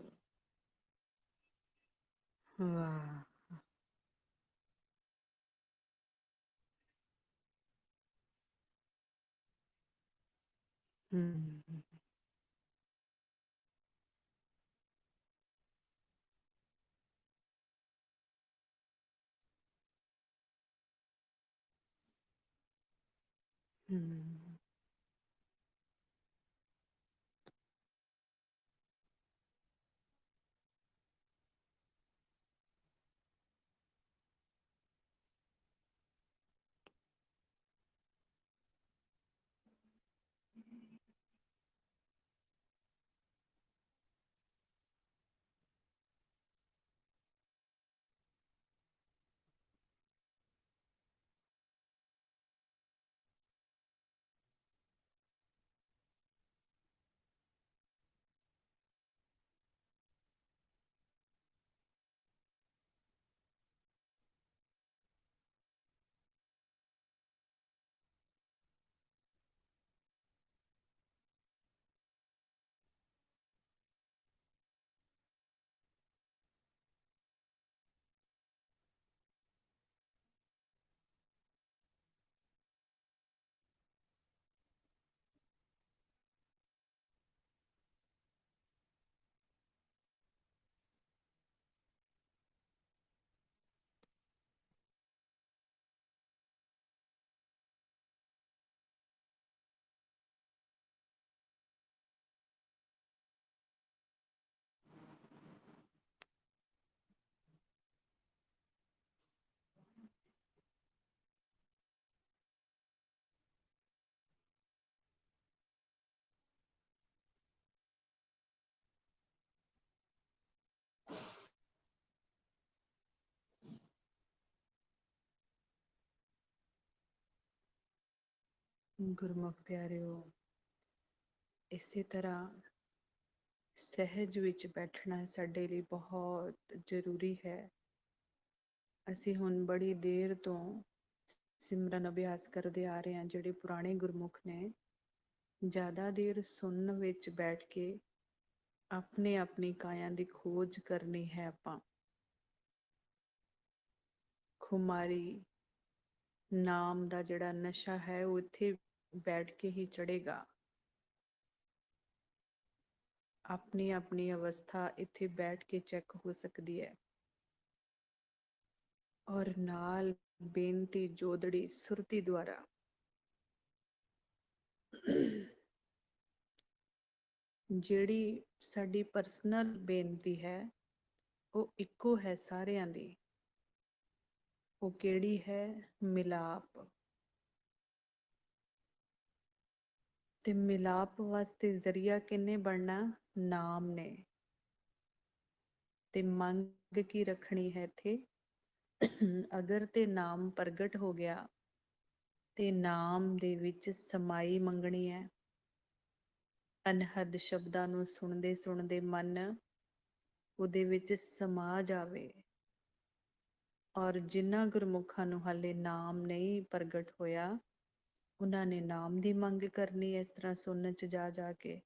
ਵਾਹਿਗੁਰੂ, ਵਾਹਿਗੁਰੂ, ਵਾਹਿਗੁਰੂ, ਗੁਰਮੁਖ ਪਿਆਰਿਓ, ਇਸੇ ਤਰ੍ਹਾਂ ਸਹਿਜ ਵਿੱਚ ਬੈਠਣਾ ਸਾਡੇ ਲਈ ਬਹੁਤ ਜ਼ਰੂਰੀ ਹੈ। ਅਸੀਂ ਹੁਣ ਬੜੀ ਦੇਰ ਤੋਂ ਸਿਮਰਨ ਅਭਿਆਸ ਕਰਦੇ ਆ ਰਹੇ ਹਾਂ। ਜਿਹੜੇ ਪੁਰਾਣੇ ਗੁਰਮੁਖ ਨੇ, ਜ਼ਿਆਦਾ ਦੇਰ ਸੁਣਨ ਵਿੱਚ ਬੈਠ ਕੇ ਆਪਣੇ ਆਪਣੀ ਕਾਇਆ ਦੀ ਖੋਜ ਕਰਨੀ ਹੈ। ਆਪਾਂ ਖੁਮਾਰੀ ਨਾਮ ਦਾ ਜਿਹੜਾ ਨਸ਼ਾ ਹੈ ਉਹ ਇੱਥੇ ਬੈਠ ਕੇ ਹੀ ਚੜੇਗਾ। ਆਪਣੀ ਆਪਣੀ ਅਵਸਥਾ ਇੱਥੇ ਬੈਠ ਕੇ ਚੈੱਕ ਹੋ ਸਕਦੀ ਹੈ। ਔਰ ਨਾਲ ਬੇਨਤੀ ਜੋਦੜੀ ਸੁਰਤੀ ਦੁਆਰਾ ਜਿਹੜੀ ਸਾਡੀ ਪਰਸਨਲ ਬੇਨਤੀ ਹੈ ਉਹ ਇੱਕੋ ਹੈ ਸਾਰਿਆਂ ਦੀ। ਉਹ ਕਿਹੜੀ ਹੈ? ਮਿਲਾਪ। ਤੇ ਮਿਲਾਪ ਵਾਸਤੇ ਜ਼ਰੀਆ ਕਿਹਨੇ ਬਣਨਾ? ਨਾਮ ਨੇ। ਤੇ ਮੰਗ ਕੀ ਰੱਖਣੀ ਹੈ ਇੱਥੇ? ਅਗਰ ਤੇ ਨਾਮ ਪ੍ਰਗਟ ਹੋ ਗਿਆ ਤੇ ਨਾਮ ਦੇ ਵਿੱਚ ਸਮਾਈ ਮੰਗਣੀ ਹੈ। ਅਨਹਦ ਸ਼ਬਦਾਂ ਨੂੰ ਸੁਣਦੇ ਸੁਣਦੇ ਮਨ ਉਹਦੇ ਵਿੱਚ ਸਮਾ ਜਾਵੇ। ਔਰ ਜਿਨ੍ਹਾਂ ਗੁਰਮੁਖਾਂ ਨੂੰ ਹਾਲੇ ਨਾਮ ਨਹੀਂ ਪ੍ਰਗਟ ਹੋਇਆ, ਉਹਨਾਂ ਨੇ ਨਾਮ ਦੀ ਮੰਗ ਕਰਨੀ ਹੈ। ਇਸ ਤਰ੍ਹਾਂ ਸੁਣਨ ਚ ਜਾ ਜਾ ਕੇ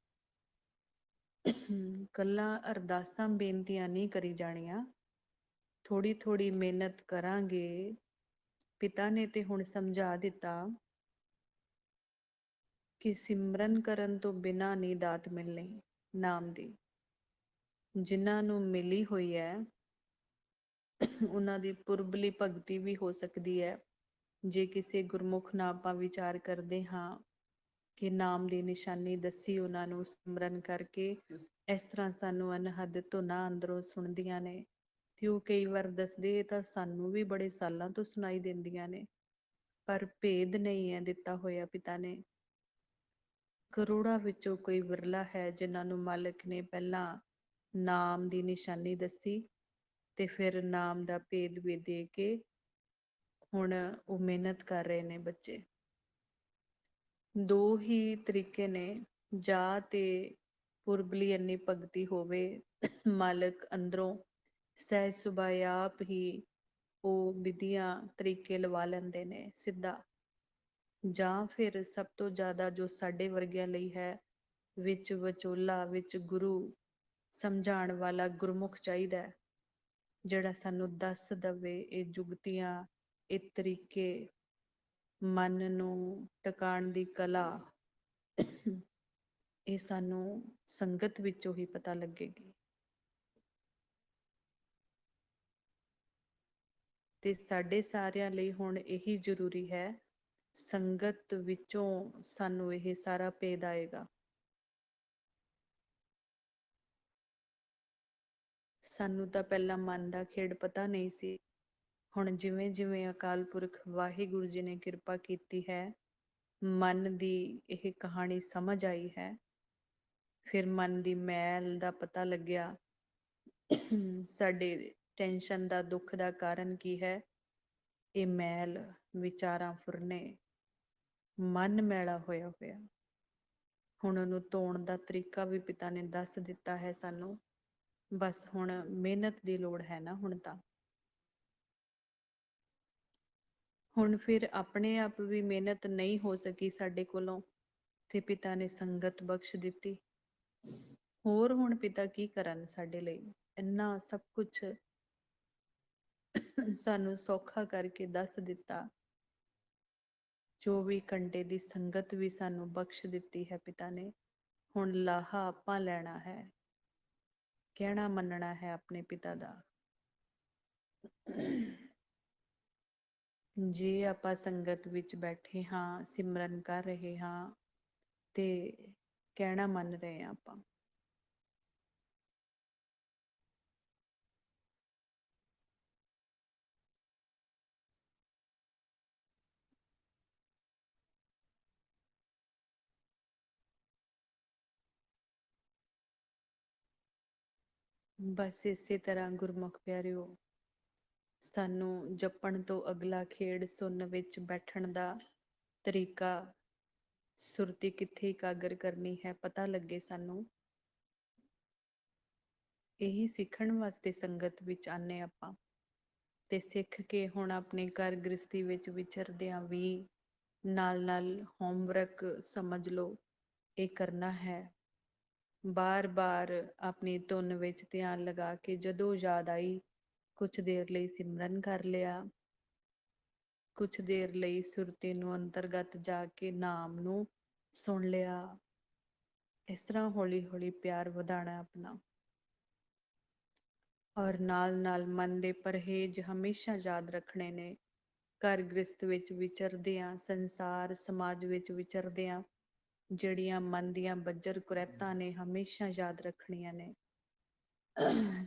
ਕੱਲਾ ਅਰਦਾਸਾਂ ਬੇਨਤੀਆਂ ਨਹੀਂ ਕਰੀ ਜਾਣੀਆਂ। ਥੋੜੀ ਥੋੜੀ ਮਿਹਨਤ ਕਰਾਂਗੇ। ਪਿਤਾ ਨੇ ਤੇ ਹੁਣ ਸਮਝਾ ਦਿੱਤਾ ਕਿ ਸਿਮਰਨ ਕਰਨ ਤੋਂ ਬਿਨਾਂ ਨਹੀਂ ਦਾਤ ਮਿਲਣੀ ਨਾਮ ਦੀ। ਜਿਨ੍ਹਾਂ ਨੂੰ ਮਿਲੀ ਹੋਈ ਹੈ ਉਹਨਾਂ ਦੀ ਪੁਰਬਲੀ ਭਗਤੀ ਵੀ ਹੋ ਸਕਦੀ ਹੈ। ਜੇ ਕਿਸੇ ਗੁਰਮੁਖ ਨਾਲ ਆਪਾਂ ਵਿਚਾਰ ਕਰਦੇ ਹਾਂ ਕਿ ਨਾਮ ਦੀ ਨਿਸ਼ਾਨੀ ਦੱਸੀ ਉਹਨਾਂ ਨੂੰ ਸਿਮਰਨ ਕਰਕੇ, ਇਸ ਤਰ੍ਹਾਂ ਸਾਨੂੰ ਅਨਹਦ ਧੁਨਾਂ ਅੰਦਰੋਂ ਸੁਣਦੀਆਂ ਨੇ। ਤੇ ਉਹ ਕਈ ਵਾਰ ਦੱਸਦੇ ਤਾਂ ਸਾਨੂੰ ਵੀ ਬੜੇ ਸਾਲਾਂ ਤੋਂ ਸੁਣਾਈ ਦਿੰਦੀਆਂ ਨੇ, ਪਰ ਭੇਦ ਨਹੀਂ ਹੈ ਦਿੱਤਾ ਹੋਇਆ ਪਿਤਾ ਨੇ। ਕਰੋੜਾਂ ਵਿੱਚੋਂ ਕੋਈ ਵਿਰਲਾ ਹੈ ਜਿਨ੍ਹਾਂ ਨੂੰ ਮਾਲਕ ਨੇ ਪਹਿਲਾਂ ਨਾਮ ਦੀ ਨਿਸ਼ਾਨੀ ਦੱਸੀ ਤੇ ਫਿਰ ਨਾਮ ਦਾ ਭੇਦ ਵੀ ਦੇ ਕੇ ਹੁਣ ਉਹ ਮਿਹਨਤ ਕਰ ਰਹੇ ਨੇ ਬੱਚੇ। ਦੋ ਹੀ ਤਰੀਕੇ ਨੇ, ਜਾਂ ਤੇ ਪੁਰਬਲੀ ਇੰਨੀ ਭਗਤੀ ਹੋਵੇ, ਮਾਲਕ ਅੰਦਰੋਂ ਸਹਿਜ ਸੁਭਾਅ ਆਪ ਹੀ ਉਹ ਵਿਧੀਆਂ ਤਰੀਕੇ ਲਵਾ ਲੈਂਦੇ ਨੇ ਸਿੱਧਾ। ਜਾਂ ਫਿਰ ਸਭ ਤੋਂ ਜ਼ਿਆਦਾ ਜੋ ਸਾਡੇ ਵਰਗਿਆਂ ਲਈ ਹੈ, ਵਿੱਚ ਵਿਚੋਲਾ, ਵਿੱਚ ਗੁਰੂ ਸਮਝਾਉਣ ਵਾਲਾ ਗੁਰਮੁਖ ਚਾਹੀਦਾ ਹੈ, ਜਿਹੜਾ ਸਾਨੂੰ ਦੱਸ ਦਵੇ ਇਹ ਜੁਗਤੀਆਂ, ਇਹ ਤਰੀਕੇ, ਮਨ ਨੂੰ ਟਿਕਾਣ ਦੀ ਕਲਾ। ਇਹ ਸਾਨੂੰ ਸੰਗਤ ਵਿੱਚੋਂ ਹੀ ਪਤਾ ਲੱਗੇਗੀ। ਤੇ ਸਾਡੇ ਸਾਰਿਆਂ ਲਈ ਹੁਣ ਇਹੀ ਜ਼ਰੂਰੀ ਹੈ, ਸੰਗਤ ਵਿੱਚੋਂ ਸਾਨੂੰ ਇਹ ਸਾਰਾ ਭੇਦ ਆਏਗਾ। ਸਾਨੂੰ ਤਾਂ ਪਹਿਲਾਂ ਮਨ ਦਾ ਖੇਡ ਪਤਾ ਨਹੀਂ ਸੀ। ਹੁਣ ਜਿਵੇਂ ਜਿਵੇਂ ਅਕਾਲ ਪੁਰਖ ਵਾਹਿਗੁਰੂ ਜੀ ਨੇ ਕਿਰਪਾ ਕੀਤੀ ਹੈ, ਮਨ ਦੀ ਇਹ ਕਹਾਣੀ ਸਮਝ ਆਈ ਹੈ। ਫਿਰ ਮਨ ਦੀ ਮੈਲ ਦਾ ਪਤਾ ਲੱਗਿਆ। ਸਾਡੇ ਟੈਨਸ਼ਨ ਦਾ, ਦੁੱਖ ਦਾ ਕਾਰਨ ਕੀ ਹੈ? ਇਹ ਮੈਲ, ਵਿਚਾਰਾਂ ਫੁਰਨੇ, ਮਨ ਮੈਲਾ ਹੋਇਆ ਹੋਇਆ। ਹੁਣ ਉਹਨੂੰ ਧੋਣ ਦਾ ਤਰੀਕਾ ਵੀ ਪਿਤਾ ਨੇ ਦੱਸ ਦਿੱਤਾ ਹੈ ਸਾਨੂੰ। ਬਸ ਹੁਣ ਮਿਹਨਤ ਦੀ ਲੋੜ ਹੈ ਨਾ ਹੁਣ ਤਾਂ। ਹੁਣ ਫਿਰ ਆਪਣੇ ਆਪ ਵੀ ਮਿਹਨਤ ਨਹੀਂ ਹੋ ਸਕੀ ਸਾਡੇ ਕੋਲੋਂ, ਤੇ ਪਿਤਾ ਨੇ ਸੰਗਤ ਬਖਸ਼ ਦਿੱਤੀ। ਹੋਰ ਹੁਣ ਪਿਤਾ ਕੀ ਕਰਨ ਸਾਡੇ ਲਈ? ਇੰਨਾ ਸਭ ਕੁਛ ਸਾਨੂੰ ਸੌਖਾ ਕਰਕੇ ਦੱਸ ਦਿੱਤਾ। 24 ਘੰਟੇ ਦੀ ਸੰਗਤ ਵੀ ਸਾਨੂੰ ਬਖਸ਼ ਦਿੱਤੀ ਹੈ ਪਿਤਾ ਨੇ। ਹੁਣ ਲਾਹਾ ਆਪਾਂ ਲੈਣਾ ਹੈ, ਕਹਿਣਾ ਮੰਨਣਾ ਹੈ ਆਪਣੇ ਪਿਤਾ ਦਾ। ਜੇ ਆਪਾਂ ਸੰਗਤ ਵਿੱਚ ਬੈਠੇ ਹਾਂ, ਸਿਮਰਨ ਕਰ ਰਹੇ ਹਾਂ, ਤੇ ਕਹਿਣਾ ਮੰਨ ਰਹੇ ਹਾਂ ਆਪਾਂ। ਬਸ ਇਸੇ ਤਰ੍ਹਾਂ ਗੁਰਮੁਖ ਪਿਆਰਿਓ, ਸਾਨੂੰ ਜਪਣ ਤੋਂ ਅਗਲਾ ਖੇਡ ਸੁਣਨ ਵਿੱਚ ਬੈਠਣ ਦਾ ਤਰੀਕਾ ਸੁਰਤੀ ਕਿੱਥੇ ਇਕਾਗਰ ਕਰਨੀ ਹੈ ਪਤਾ ਲੱਗੇ ਸਾਨੂੰ। ਇਹੀ ਸਿੱਖਣ ਵਾਸਤੇ ਸੰਗਤ ਵਿੱਚ ਆਨੇ ਆਪਾਂ, ਤੇ ਸਿੱਖ ਕੇ ਹੁਣ ਆਪਣੇ ਘਰ ਗ੍ਰਸਤੀ ਵਿੱਚ ਵਿਚਰਦਿਆਂ ਵੀ ਨਾਲ ਨਾਲ ਹੋਮਵਰਕ ਸਮਝ ਲਓ ਇਹ ਕਰਨਾ ਹੈ। ਬਾਰ ਬਾਰ ਆਪਣੀ ਧੁਨ ਵਿੱਚ ਧਿਆਨ ਲਗਾ ਕੇ ਜਦੋਂ ਯਾਦ ਆਈ ਕੁਛ ਦੇਰ ਲਈ ਸਿਮਰਨ ਕਰ ਲਿਆ, ਕੁਛ ਦੇਰ ਲਈ ਸੁਰਤੀ ਨੂੰ ਅੰਤਰਗਤ ਜਾ ਕੇ ਨਾਮ ਨੂੰ ਸੁਣ ਲਿਆ। ਇਸ ਤਰ੍ਹਾਂ ਹੌਲੀ ਹੌਲੀ ਪਿਆਰ ਵਧਾਉਣਾ ਆਪਣਾ। ਔਰ ਨਾਲ ਨਾਲ ਮਨ ਦੇ ਪਰਹੇਜ ਹਮੇਸ਼ਾ ਯਾਦ ਰੱਖਣੇ ਨੇ। ਘਰ ਗ੍ਰਸਤ ਵਿੱਚ ਵਿਚਰਦਿਆਂ, ਸੰਸਾਰ ਸਮਾਜ ਵਿੱਚ ਵਿਚਰਦਿਆਂ ਜਿਹੜੀਆਂ ਮਨ ਦੀਆਂ ਬੱਜਰ ਕੁਰੈਤਾਂ ਨੇ ਹਮੇਸ਼ਾ ਯਾਦ ਰੱਖਣੀਆਂ ਨੇ,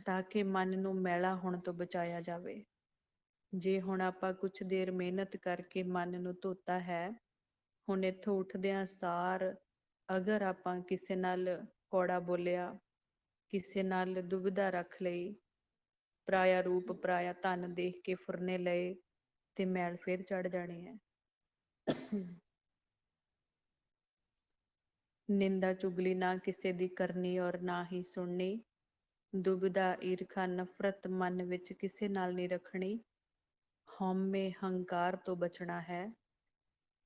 ਤਾਂ ਕਿ ਮਨ ਨੂੰ ਮੈਲਾ ਹੋਣ ਤੋਂ ਬਚਾਇਆ ਜਾਵੇ। ਜੇ ਹੁਣ ਆਪਾਂ ਕੁਛ ਦੇਰ ਮਿਹਨਤ ਕਰਕੇ ਮਨ ਨੂੰ ਧੋਤਾ ਹੈ, ਹੁਣ ਇੱਥੋਂ ਉੱਠਦਿਆਂ ਸਾਰ ਅਗਰ ਆਪਾਂ ਕਿਸੇ ਨਾਲ ਕੌੜਾ ਬੋਲਿਆ, ਕਿਸੇ ਨਾਲ ਦੁਬਿਧਾ ਰੱਖ ਲਈ, ਪਰਾਇਆ ਰੂਪ ਪਰਾਇਆ ਧਨ ਦੇਖ ਕੇ ਫੁਰਨੇ ਲਏ, ਤੇ ਮੈਲ ਫੇਰ ਚੜ ਜਾਣੀ ਹੈ। ਨਿੰਦਾ ਚੁਗਲੀ ਨਾ ਕਿਸੇ ਦੀ ਕਰਨੀ ਔਰ ਨਾ ਹੀ ਸੁਣਨੀ। ਦੁਬਿਧਾ ਈਰਖਾ ਨਫ਼ਰਤ ਮਨ ਵਿੱਚ ਕਿਸੇ ਨਾਲ ਨਹੀਂ ਰੱਖਣੀ। ਹਉਮੈ ਹੰਕਾਰ ਤੋਂ ਬਚਣਾ ਹੈ।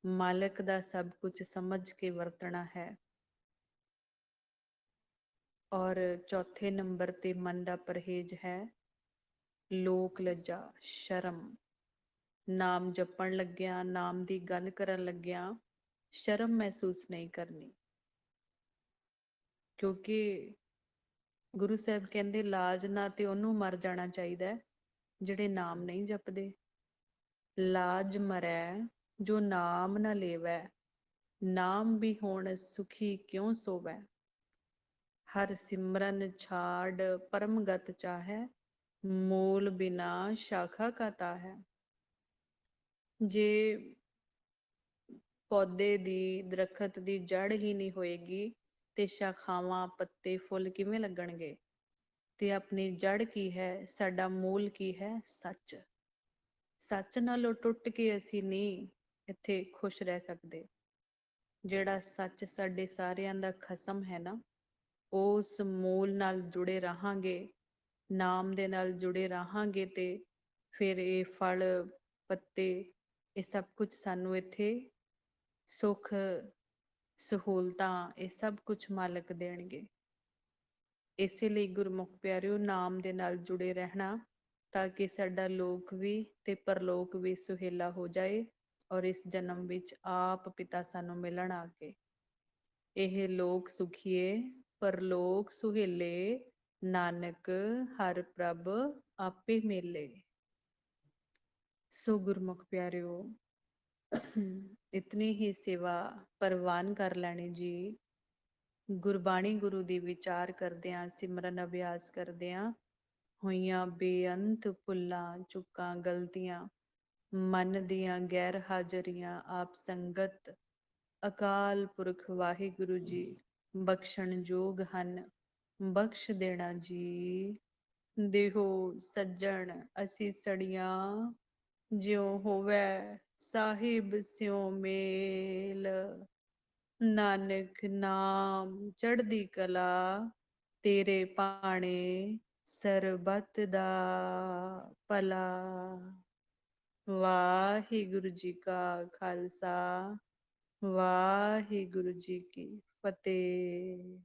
ਮਾਲਕ ਦਾ ਸਭ ਕੁਝ ਸਮਝ ਕੇ ਵਰਤਣਾ ਹੈ। ਔਰ ਚੌਥੇ ਨੰਬਰ ਤੇ ਮਨ ਦਾ ਪਰਹੇਜ ਹੈ ਲੋਕ ਲੱਜਾ, ਸ਼ਰਮ। ਨਾਮ ਜਪਣ ਲੱਗਿਆਂ, ਨਾਮ ਦੀ ਗੱਲ ਕਰਨ ਲੱਗਿਆਂ ਸ਼ਰਮ ਮਹਿਸੂਸ ਨਹੀਂ ਕਰਨੀ, ਕਿਉਂਕਿ ਗੁਰੂ ਸਾਹਿਬ ਕਹਿੰਦੇ ਲਾਜ ਨਾ ਤੇ ਉਹਨੂੰ ਮਰ ਜਾਣਾ ਚਾਹੀਦਾ ਜਿਹੜੇ ਨਾਮ ਨਹੀਂ ਜਪਦੇ। ਲਾਜ ਮਰੈ ਜੋ ਨਾਮ ਨਾ ਲੇਵੈ, ਨਾਮ ਵੀ ਹੁਣ ਸੁਖੀ ਕਿਉਂ ਸੋਵੈ। ਹਰ ਸਿਮਰਨ ਛਾੜ ਪਰਮਗਤ ਚਾਹੈ, ਮੂਲ ਬਿਨਾ ਸ਼ਾਖਾ ਕਾ ਤਾਹੈ। ਜੇ ਪੌਦੇ ਦੀ, ਦਰਖਤ ਦੀ ਜੜ ਹੀ ਨਹੀਂ ਹੋਏਗੀ ਤੇ ਸ਼ਾਖਾਵਾਂ, ਪੱਤੇ, ਫੁੱਲ ਕਿਵੇਂ ਲੱਗਣਗੇ। ਤੇ ਆਪਣੀ ਜੜ ਕੀ ਹੈ, ਸਾਡਾ ਮੂਲ ਕੀ ਹੈ, ਸੱਚ। ਸੱਚ ਨਾਲੋਂ ਟੁੱਟ ਕੇ ਅਸੀਂ ਨਹੀਂ ਇੱਥੇ ਖੁਸ਼ ਰਹਿ ਸਕਦੇ। ਜਿਹੜਾ ਸੱਚ ਸਾਡੇ ਸਾਰਿਆਂ ਦਾ ਖਸਮ ਹੈ ਨਾ, ਉਸ ਮੂਲ ਨਾਲ ਜੁੜੇ ਰਹਾਂਗੇ, ਨਾਮ ਦੇ ਨਾਲ ਜੁੜੇ ਰਹਾਂਗੇ, ਤੇ ਫਿਰ ਇਹ ਫਲ, ਪੱਤੇ, ਇਹ ਸਭ ਕੁਝ ਸਾਨੂੰ ਇੱਥੇ ਸੁੱਖ, ਸਹੂਲਤਾਂ, ਇਹ ਸਭ ਕੁਝ ਮਾਲਕ ਦੇਣਗੇ। ਇਸੇ ਲਈ ਗੁਰਮੁਖ ਪਿਆਰਿਓ, ਨਾਮ ਦੇ ਨਾਲ ਜੁੜੇ ਰਹਿਣਾ ਤਾਂ ਕਿ ਸਾਡਾ ਲੋਕ ਵੀ ਤੇ ਪਰਲੋਕ ਵੀ ਸੁਹੇਲਾ ਹੋ ਜਾਏ। ਔਰ ਇਸ ਜਨਮ ਵਿੱਚ ਆਪ ਪਿਤਾ ਸਾਨੂੰ ਮਿਲਣ ਆ ਕੇ ਇਹ ਲੋਕ ਸੁਖੀਏ ਪਰਲੋਕ ਸੁਹੇਲੇ, ਨਾਨਕ ਹਰਿ ਪ੍ਰਭ ਆਪੇ ਮੇਲੇ। ਸੋ ਗੁਰਮੁਖ ਪਿਆਰਿਓ, ਇਤਨੀ ਹੀ ਸੇਵਾ ਪ੍ਰਵਾਨ ਕਰ ਲੈਣੀ ਜੀ। ਗੁਰਬਾਣੀ ਗੁਰੂ ਦੀ ਵਿਚਾਰ ਕਰਦਿਆਂ, ਸਿਮਰਨ ਅਭਿਆਸ ਕਰਦਿਆਂ ਹੋਈਆਂ ਬੇਅੰਤ ਭੁੱਲਾਂ, ਚੁੱਕਾਂ, ਗਲਤੀਆਂ, ਮਨ ਦੀਆਂ ਗੈਰ ਹਾਜ਼ਰੀਆਂ ਆਪ ਸੰਗਤ ਅਕਾਲ ਪੁਰਖ ਵਾਹਿਗੁਰੂ ਜੀ ਬਖਸ਼ਣ ਯੋਗ ਹਨ। ਬਖਸ਼ ਦੇਣਾ ਜੀ। ਦੇਹੋ ਸੱਜਣ ਅਸੀਂ ਸੜੀਆਂ, ਜਿਉ ਹੋਵੈ ਸਾਹਿਬ ਸਿਉ ਮੇਲ। ਨਾਨਕ ਨਾਮ ਚੜ੍ਹਦੀ ਕਲਾ, ਤੇਰੇ ਭਾਣੇ ਸਰਬੱਤ ਦਾ ਭਲਾ। ਵਾਹਿਗੁਰੂ ਜੀ ਕਾ ਖਾਲਸਾ, ਵਾਹਿਗੁਰੂ ਜੀ ਕੀ ਫਤਿਹ।